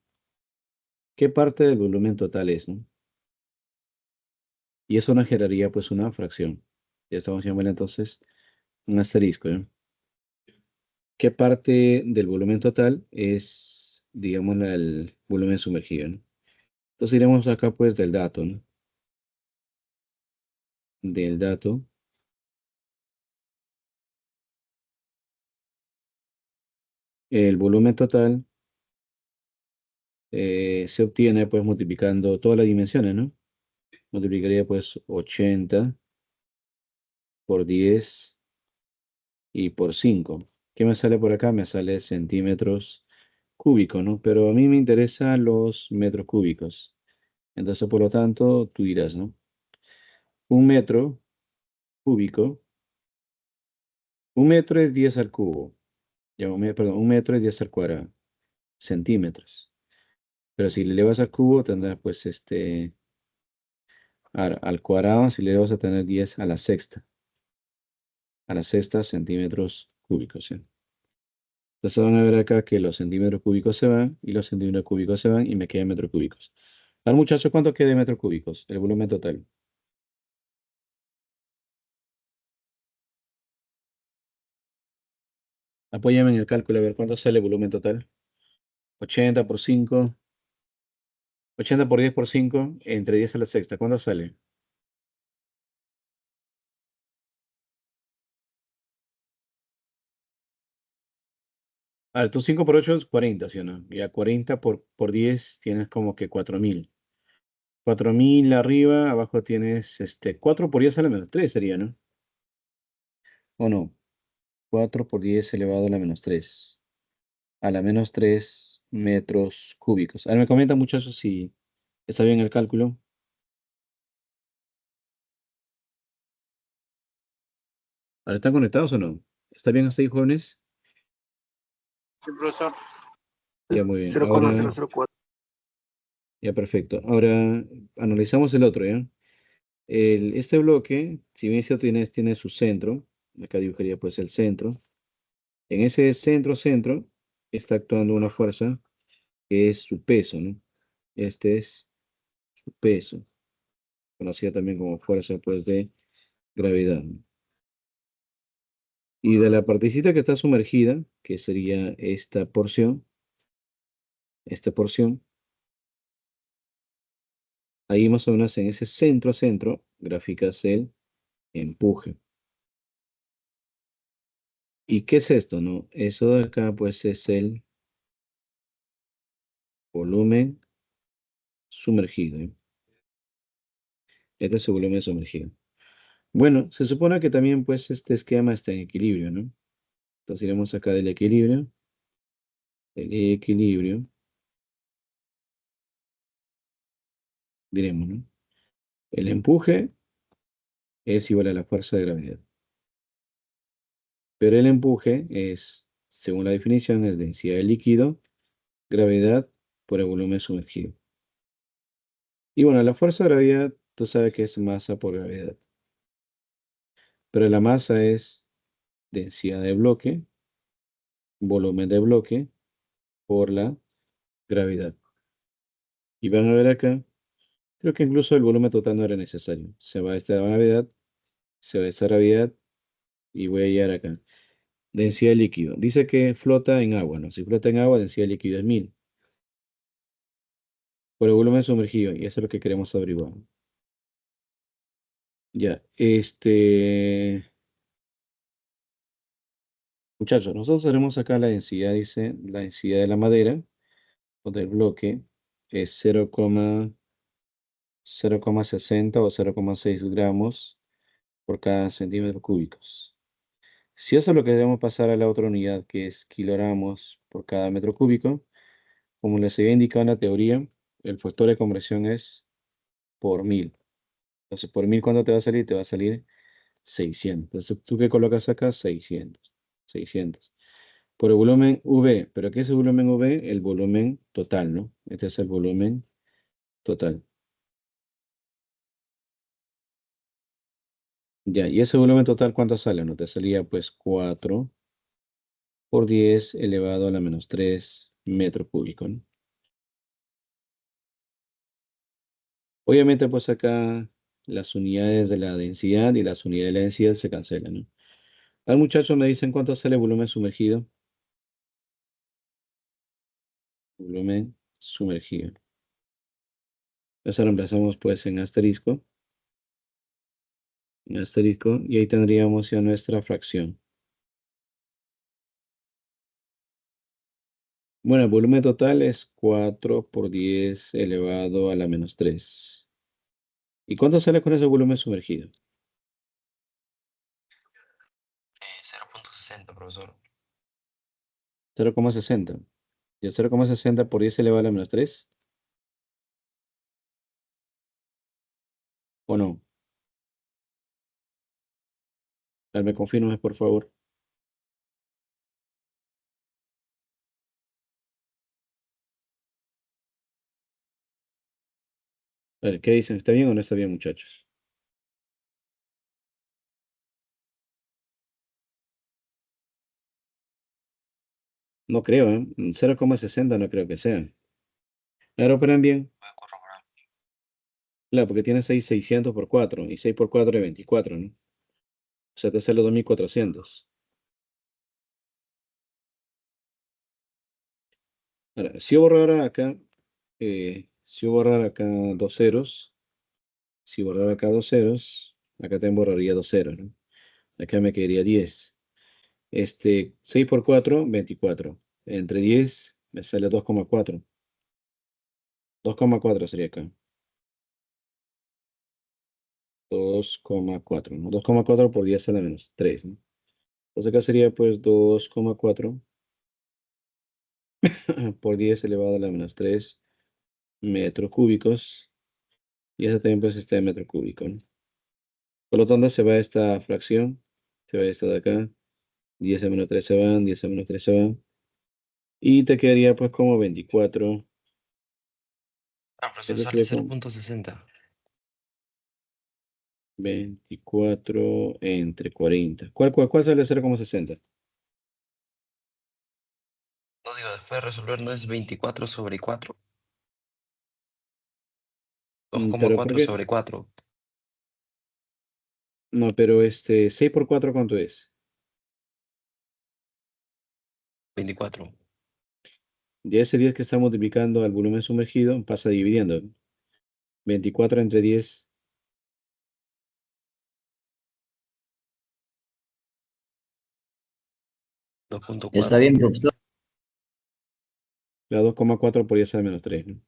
¿qué parte del volumen total es, no? Y eso nos generaría pues una fracción. Ya estamos llamando entonces un asterisco, ¿eh? ¿Qué parte del volumen total es, digamos, el volumen sumergido, ¿no? Entonces iremos acá pues del dato, ¿no? Del dato. El volumen total se obtiene pues multiplicando todas las dimensiones, ¿no? Multiplicaría pues 80 por 10 y por 5. ¿Qué me sale por acá? Me sale centímetros cúbicos, ¿no? Pero a mí me interesan los metros cúbicos. Entonces, por lo tanto, tú dirás, ¿no? Un metro cúbico, un metro es 10 al cubo. Ya, perdón, un metro es 10 al cuadrado, centímetros. Pero si le elevas al cubo, tendrás pues al cuadrado, si le vas a tener 10 a la sexta centímetros cúbicos, ¿sí? Entonces van a ver acá que los centímetros cúbicos se van y los centímetros cúbicos se van y me quedan metros cúbicos. Ahora, muchachos, ¿cuánto queda de metros cúbicos? El volumen total. Apóyame en el cálculo a ver cuánto sale el volumen total. 80 por 5, 80 por 10 por 5, entre 10 a la sexta. ¿Cuánto sale? A ver, tu 5 por 8 es 40, ¿sí o no? Y a 40 por 10 tienes como que 4000. 4000 arriba, abajo tienes 4 por 10 a la menos 3 sería, ¿no? ¿O no? 4 por 10 elevado a la menos 3. A la menos 3 metros cúbicos. Ahora me comenta muchachos si está bien el cálculo. Ahora, ¿están conectados o no? ¿Está bien hasta ahí, jóvenes? Sí, profesor. Ya, muy bien. Ahora, 0,004. ya, perfecto. Ahora analizamos el otro, ¿ya? Este bloque, si bien este tiene su centro, acá dibujaría pues el centro. En ese centro está actuando una fuerza que es su peso, ¿no? Este es su peso, conocida también como fuerza pues de gravedad, ¿no? Y de la partecita que está sumergida, que sería esta porción, ahí más o menos en ese centro, gráficas el empuje. ¿Y qué es esto, no? Eso de acá pues es el volumen sumergido. Este es el volumen sumergido. Bueno, se supone que también pues este esquema está en equilibrio, ¿no? Entonces iremos acá del equilibrio. El equilibrio. Diremos, ¿no? El empuje es igual a la fuerza de gravedad. Pero el empuje es, según la definición, es densidad del líquido, gravedad por el volumen sumergido. Y bueno, la fuerza de gravedad, tú sabes que es masa por gravedad. Pero la masa es densidad de bloque, volumen de bloque por la gravedad. Y van a ver acá, creo que incluso el volumen total no era necesario. Se va esta gravedad, se va esta gravedad y voy a llegar acá. Densidad de líquido. Dice que flota en agua, ¿no? Si flota en agua, densidad de líquido es 1000. Por el volumen sumergido, y eso es lo que queremos averiguar. Ya, muchachos, nosotros haremos acá la densidad, dice, la densidad de la madera o del bloque es 0,60 o 0,6 gramos por cada centímetro cúbicos. Si eso es lo que debemos pasar a la otra unidad, que es kilogramos por cada metro cúbico, como les había indicado en la teoría, el factor de conversión es por 1000. Entonces, por 1000, ¿cuánto te va a salir? Te va a salir 600. Entonces, ¿tú qué colocas acá? 600. 600. Por el volumen V. ¿Pero qué es el volumen V? El volumen total, ¿no? Este es el volumen total. Ya, y ese volumen total, ¿cuánto sale? No te salía pues 4 por 10 elevado a la menos 3 metro cúbico, ¿no? Obviamente, pues acá las unidades de la densidad y las unidades de la densidad se cancelan, ¿no? Al muchacho me dicen cuánto sale el volumen sumergido. Volumen sumergido. Eso lo reemplazamos pues en asterisco, y ahí tendríamos ya nuestra fracción. Bueno, el volumen total es 4 por 10 elevado a la menos 3. ¿Y cuánto sale con ese volumen sumergido? 0,60, profesor. 0,60. ¿Y el 0,60 por 10 elevado a la menos 3? ¿O no? A ver, me confirmas, por favor. A ver, ¿qué dicen? ¿Está bien o no está bien, muchachos? No creo, ¿eh? 0,60 no creo que sea. Claro, pero bien. Voy a corroborar. Claro, porque tiene 6,600 por 4. Y 6 por 4 es 24, ¿no? O sea, te sale 2400. Ahora, si yo borrara acá, si yo borrara acá dos ceros, si borrara acá dos ceros, acá también borraría dos ceros, ¿no? Acá me quedaría 10. 6 por 4, 24. Entre 10 me sale 2,4. 2,4 sería acá. 2,4, ¿no? 2,4 por 10 a la menos 3, ¿no? Entonces acá sería pues 2,4 por 10 elevado a la menos 3 metros cúbicos. Y ese también pues está en metro cúbico, ¿no? Por lo tanto se va esta fracción, se va esta de acá. 10 a menos 3 se van, 10 a menos 3 se van. Y te quedaría pues como 24. Ah, profesor, Este sale sería como 0,60. 24 entre 40. ¿Cuál sale 0,60? No digo, después de resolver no es 24 sobre 4. Pero ¿por 2,4 qué? sobre 4. No, pero 6 por 4, ¿cuánto es? 24. Ya ese 10 que está multiplicando al volumen sumergido pasa dividiendo. 24 entre 10, Está 2,4. bien, profesor. la 2,4 por 10 a la menos 3, ¿no?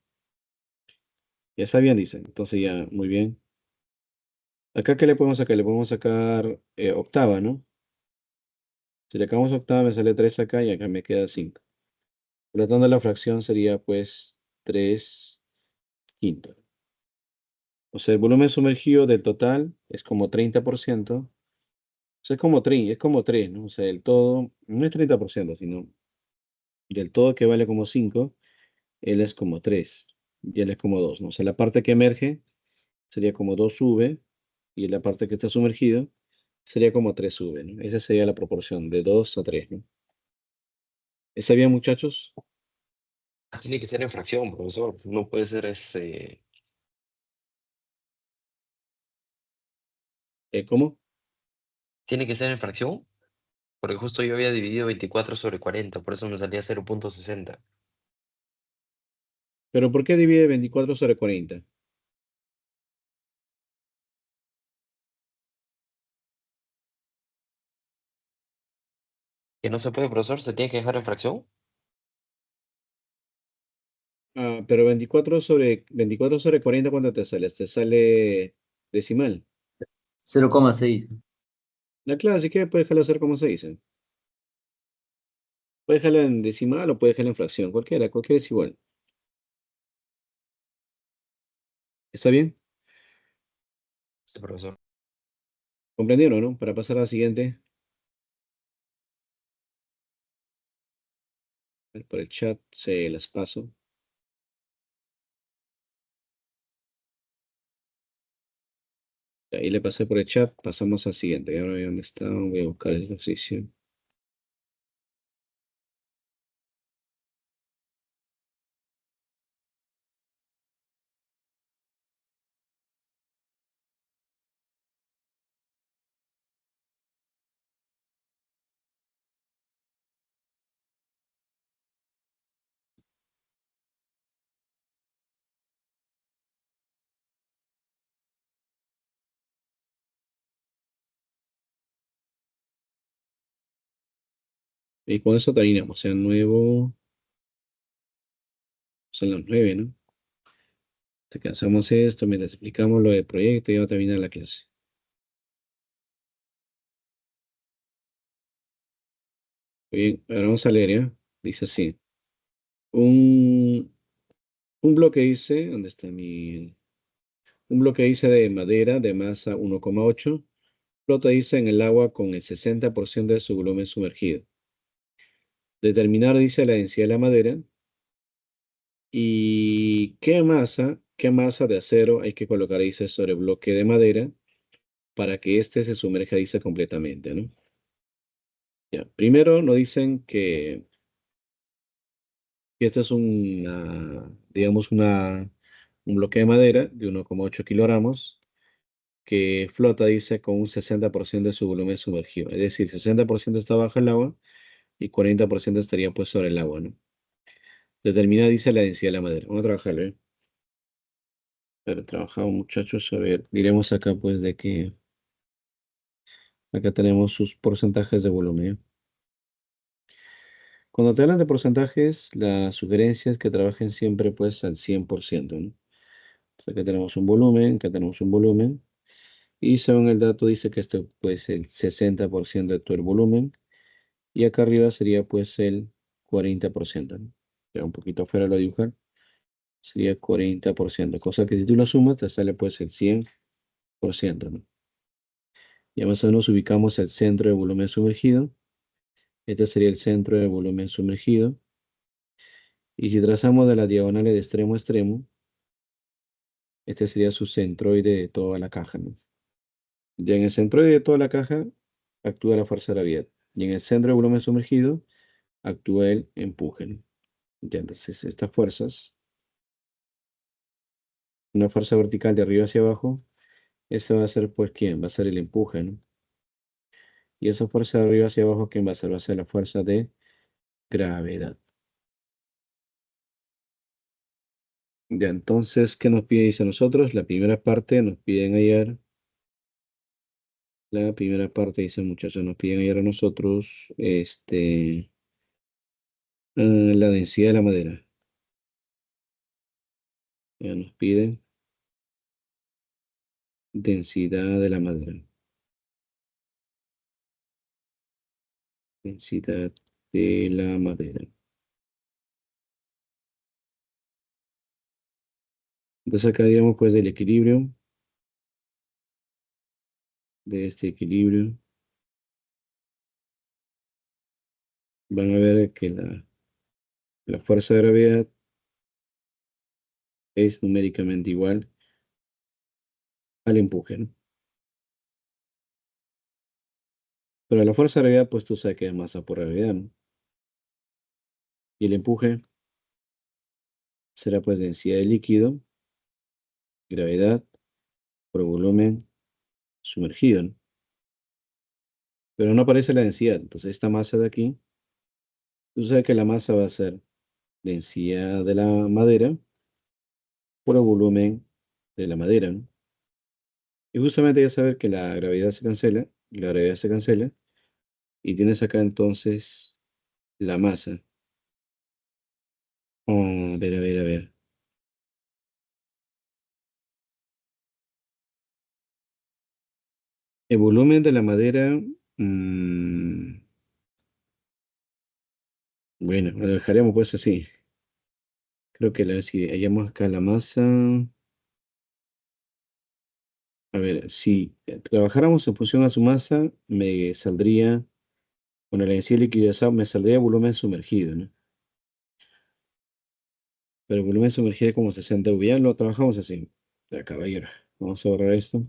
Ya está bien, dice. Entonces ya, muy bien. Acá, ¿qué le podemos sacar? Le podemos sacar octava, ¿no? Si le sacamos octava, me sale 3 acá y acá me queda 5. Por lo tanto, la fracción sería pues 3 quintos. O sea, el volumen sumergido del total es como 30%. O sea, es como 3, ¿no? O sea, el todo, no es 30%, sino del todo que vale como 5, él es como 3 y él es como 2, ¿no? O sea, la parte que emerge sería como 2V y la parte que está sumergido sería como 3V, ¿no? Esa sería la proporción de 2 a 3, ¿no? ¿Está bien, muchachos? Tiene que ser en fracción, profesor. No puede ser ¿Cómo? tiene que ser en fracción, porque justo yo había dividido 24 sobre 40, por eso me salía 0,60. ¿Pero por qué divide 24 sobre 40? Que no se puede, profesor, se tiene que dejar en fracción. Ah, pero 24 sobre 40, ¿cuánto te sale? Te sale decimal. 0,6. La clase, si quieres, puedes dejarlo hacer como se dice. Puedes dejarlo en decimal o puedes dejarlo en fracción. Cualquiera es igual. ¿Está bien? Sí, profesor. ¿Comprendieron, no? Para pasar a la siguiente, por el chat se las paso. Ahí le pasé por el chat, pasamos al siguiente. Ahora voy a dónde está, voy a buscar el ejercicio. Y con eso terminamos. O sea, nuevo, son las 9, ¿no? Te hacemos esto, mientras explicamos lo del proyecto y ya va a terminar la clase. Bien, ahora vamos a leer, ¿ya? Dice así. Un, un bloque dice, ¿dónde está mi...? Un bloque dice de madera de masa 1,8 flota dice en el agua con el 60% de su volumen sumergido. Determinar dice la densidad de la madera y qué masa de acero hay que colocar dice sobre el bloque de madera para que éste se sumerja dice completamente, ¿no? Ya, primero nos dicen que este es digamos, un bloque de madera de 1,8 kilogramos que flota, dice, con un 60% de su volumen sumergido. Es decir, 60% está bajo el agua y 40% estaría pues sobre el agua, ¿no? Determina, dice, la densidad de la madera. Vamos a trabajarlo, ¿eh? Pero trabajamos, muchachos. A ver, diremos acá pues de que acá tenemos sus porcentajes de volumen, ¿eh? Cuando te hablan de porcentajes, la sugerencia es que trabajen siempre pues al 100%, ¿no? Acá tenemos un volumen, acá tenemos un volumen. Y según el dato dice que esto pues el 60% de todo el volumen. Y acá arriba sería pues el 40%, ¿no? Ya un poquito afuera lo dibujar. Sería 40%. Cosa que si tú lo sumas te sale pues el 100%, ¿no? Ya más o menos ubicamos el centro de volumen sumergido. Este sería el centro de volumen sumergido. Y si trazamos de la diagonal de extremo a extremo, este sería su centroide de toda la caja, ¿no? Ya en el centroide de toda la caja actúa la fuerza de gravedad. Y en el centro de volumen sumergido actúa el empuje, ¿no? Ya entonces estas fuerzas, una fuerza vertical de arriba hacia abajo, esta va a ser pues ¿quién? Va a ser el empuje, ¿no? Y esa fuerza de arriba hacia abajo, ¿quién va a ser? Va a ser la fuerza de gravedad. Ya, entonces, ¿qué nos pide? Dice a nosotros, la primera parte nos piden hallar, la primera parte, dice muchachos, nos piden hallar a nosotros, la densidad de la madera. Ya nos piden. densidad de la madera. Densidad de la madera. Entonces acá diríamos pues del equilibrio, de este equilibrio. Van a ver que la fuerza de gravedad es numéricamente igual al empuje, ¿no? Pero la fuerza de gravedad, pues tú sabes que es masa por gravedad, ¿no? Y el empuje será pues densidad de líquido, gravedad por volumen sumergido, ¿no? Pero no aparece la densidad. Entonces esta masa de aquí, tú sabes que la masa va a ser densidad de la madera por el volumen de la madera, ¿no? Y justamente ya saber que la gravedad se cancela, la gravedad se cancela, y tienes acá entonces la masa. A ver, a ver, a ver. El volumen de la madera, bueno, lo dejaremos pues así. Creo que si hallamos acá la masa, a ver, si trabajáramos en función a su masa, me saldría, con la densidad liquidizada, me saldría volumen sumergido, ¿no? Pero el volumen sumergido es como 60 V. Ya lo trabajamos así. Ya, caballero. Vamos a borrar esto.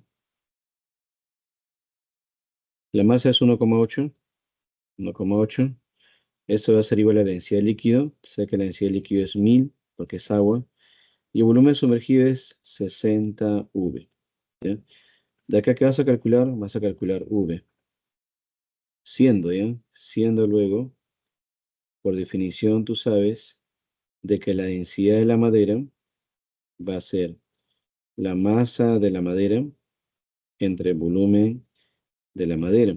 La masa es 1,8. 1,8. Esto va a ser igual a la densidad de líquido. O sea que la densidad de líquido es 1000, porque es agua. Y el volumen sumergido es 60 V. ¿Ya? De acá, ¿qué vas a calcular? Vas a calcular V. Siendo, ¿ya? Siendo luego, por definición, tú sabes de que la densidad de la madera va a ser la masa de la madera entre el volumen de la madera.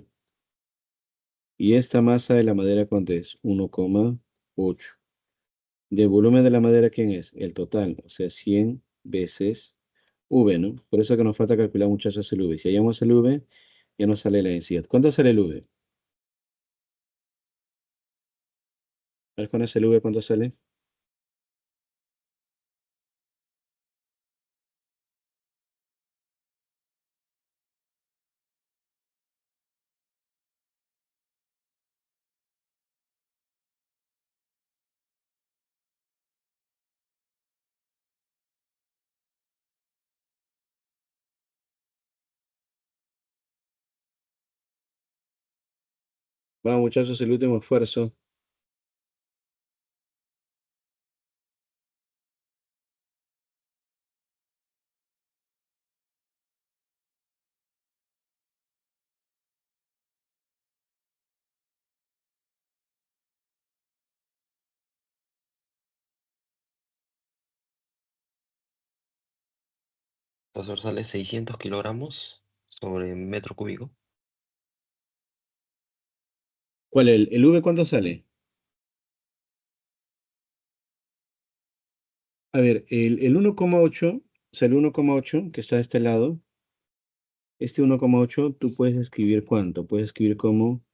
Y esta masa de la madera, ¿cuánto es? 1,8. Del volumen de la madera, ¿quién es? El total, o sea, 100 veces V, ¿no? Por eso que nos falta calcular, muchachos, el V. Si hallamos el V, ya nos sale la densidad. ¿Cuánto sale el V? A ver, con ese el V, ¿cuánto sale? Vamos, muchachos, el último esfuerzo. Profesor, sale 600 kilogramos sobre metro cúbico. ¿Cuál? ¿El V cuánto sale? A ver, el 1,8, o sea, el 1,8 que está de este lado, este 1,8 tú puedes escribir ¿cuánto? Puedes escribir como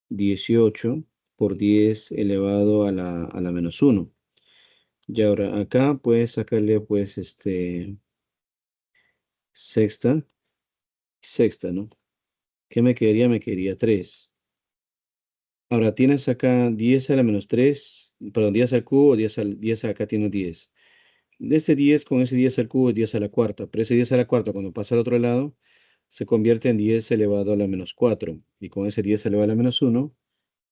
18 por 10 elevado a la menos 1. Y ahora acá puedes sacarle pues sexta, sexta, ¿no? ¿Qué me quedaría? Me quedaría 3. Ahora tienes acá 10 a la menos 3, perdón, 10 al cubo, 10 acá tienes 10. De este 10 con ese 10 al cubo es 10 a la cuarta, pero ese 10 a la cuarta cuando pasa al otro lado se convierte en 10 elevado a la menos 4. Y con ese 10 elevado a la menos 1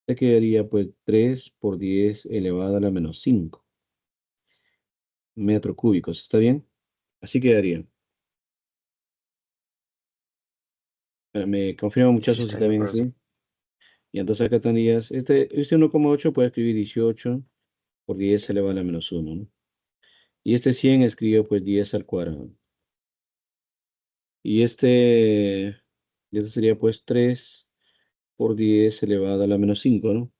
te quedaría pues 3 por 10 elevado a la menos 5 metros cúbicos. ¿Está bien? Así quedaría. Me confirma Sí, sí, muchachos si está está bien, bien profesor. así. Y entonces acá tendrías, este 1,8 puede escribir 18 por 10 elevado a la menos 1, ¿no? Y este 100 escribe pues 10 al cuadrado. Y este sería pues 3 por 10 elevado a la menos 5, ¿no?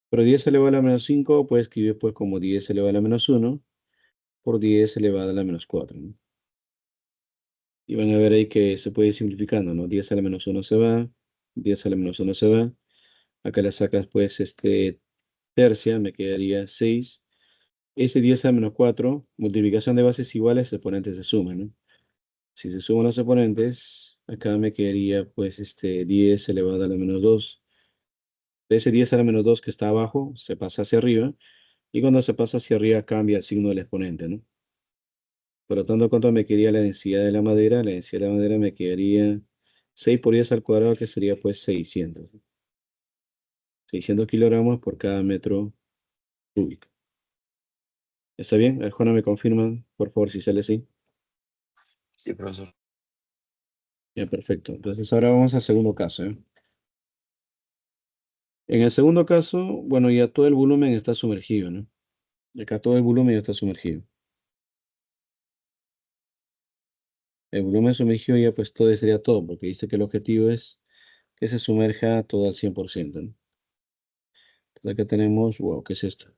Pero 10 elevado a la menos 5 puede escribir pues como 10 elevado a la menos 1 por 10 elevado a la menos 4, ¿no? Y van a ver ahí que se puede ir simplificando, ¿no? 10 a la menos 1 se va, 10 a la menos 1 se va. Acá le sacas pues tercia, me quedaría 6. Ese 10 a la menos 4, multiplicación de bases iguales, exponentes se suman, ¿no? Si se suman los exponentes, acá me quedaría pues 10 elevado a la menos 2. De ese 10 a la menos 2 que está abajo, se pasa hacia arriba. Y cuando se pasa hacia arriba, cambia el signo del exponente, ¿no? Por lo tanto, ¿cuánto me quedaría la densidad de la madera? La densidad de la madera me quedaría 6 por 10 al cuadrado, que sería pues 600. 600 kilogramos por cada metro cúbico. ¿Está bien? Arjona, me confirman, por favor, si sale así. Sí, profesor. Ya, perfecto. Entonces ahora vamos al segundo caso, ¿eh? En el segundo caso, bueno, ya todo el volumen está sumergido, ¿no? Acá todo el volumen ya está sumergido. El volumen sumergido ya pues todo sería todo, porque dice que el objetivo es que se sumerja todo al 100%, ¿no? Entonces acá tenemos, wow, ¿qué es esto?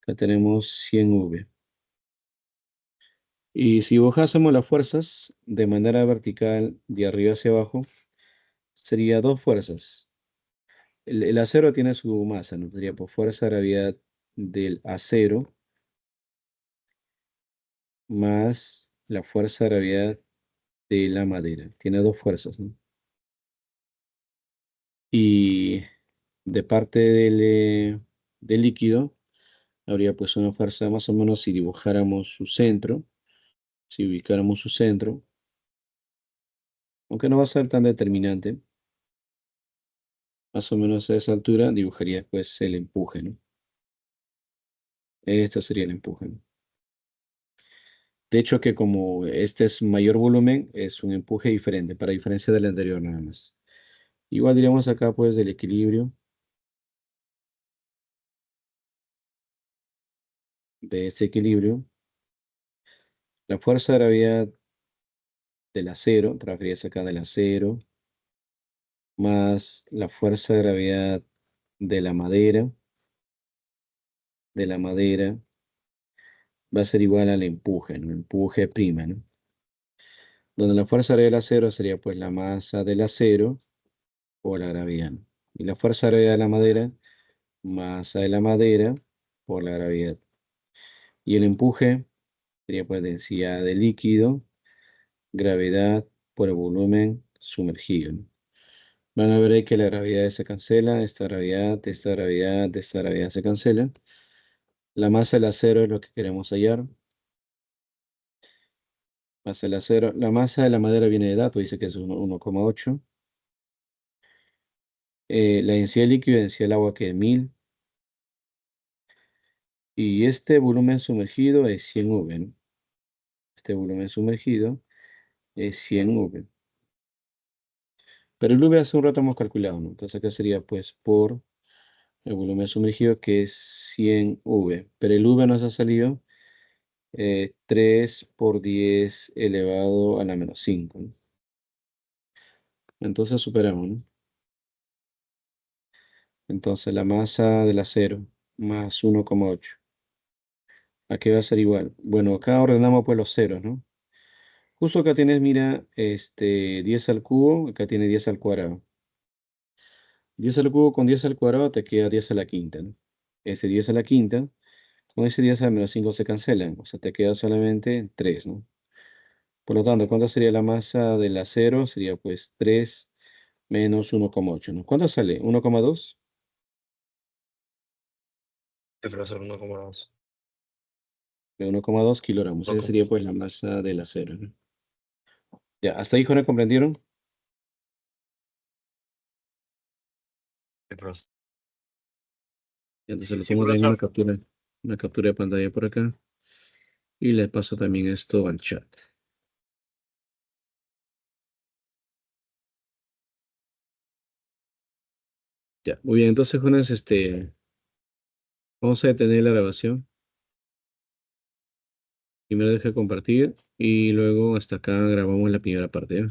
Acá tenemos 100 V. Y si dibujásemos las fuerzas de manera vertical de arriba hacia abajo, sería dos fuerzas. El acero tiene su masa, ¿no? Sería por fuerza de gravedad del acero más la fuerza de gravedad de la madera. Tiene dos fuerzas, ¿no? Y de parte del líquido, habría pues una fuerza más o menos si dibujáramos su centro, si ubicáramos su centro, aunque no va a ser tan determinante, más o menos a esa altura dibujaría pues el empuje, ¿no? Esto sería el empuje, ¿no? De hecho que como este es mayor volumen, es un empuje diferente, para diferencia del anterior nada más. Igual diríamos acá pues del equilibrio de este equilibrio. La fuerza de gravedad del acero, trabajarías acá del acero, más la fuerza de gravedad de de la madera, va a ser igual al empuje, ¿no? Empuje prima, ¿no? Donde la fuerza de gravedad del acero sería pues la masa del acero por la gravedad, ¿no? Y la fuerza de gravedad de la madera, masa de la madera por la gravedad. Y el empuje sería pues densidad de líquido, gravedad por el volumen sumergido, ¿no? Van a ver ahí que la gravedad se cancela, esta gravedad, esta gravedad, esta gravedad se cancela. La masa del acero es lo que queremos hallar. Masa del acero. La masa de la madera viene de dato, dice que es 1,8. La densidad líquida y densidad del agua que es 1000. Y este volumen sumergido es 100 V, ¿no? Este volumen sumergido es 100 V. Pero el V hace un rato hemos calculado, ¿no? Entonces acá sería pues por el volumen sumergido que es 100 V. Pero el V nos ha salido 3 por 10 elevado a la menos 5, ¿no? Entonces superamos, ¿no? Entonces la masa del acero más 1,8. ¿A qué va a ser igual? Bueno, acá ordenamos pues los ceros, ¿no? Justo acá tienes, mira, 10 al cubo, acá tiene 10 al cuadrado. 10 al cubo con 10 al cuadrado te queda 10 a la quinta, ¿no? Ese 10 a la quinta, con ese 10 a la menos 5 se cancelan, o sea, te queda solamente 3, ¿no? Por lo tanto, ¿cuánto sería la masa del acero? Sería pues 3 menos 1,8, ¿no? ¿Cuánto sale? ¿1,2? Sí, profesor, 1,2. De 1,2 kilogramos. Esa sería pues la masa del acero, ¿no? Ya, ¿hasta ahí, jóvenes, comprendieron? Sí, profesor. Entonces le Sí, tomo también profesor. una captura de pantalla por acá y le paso también esto al chat. Ya, muy bien, entonces, jóvenes, vamos a detener la grabación. Primero deje compartir y luego hasta acá grabamos la primera parte, ¿ya?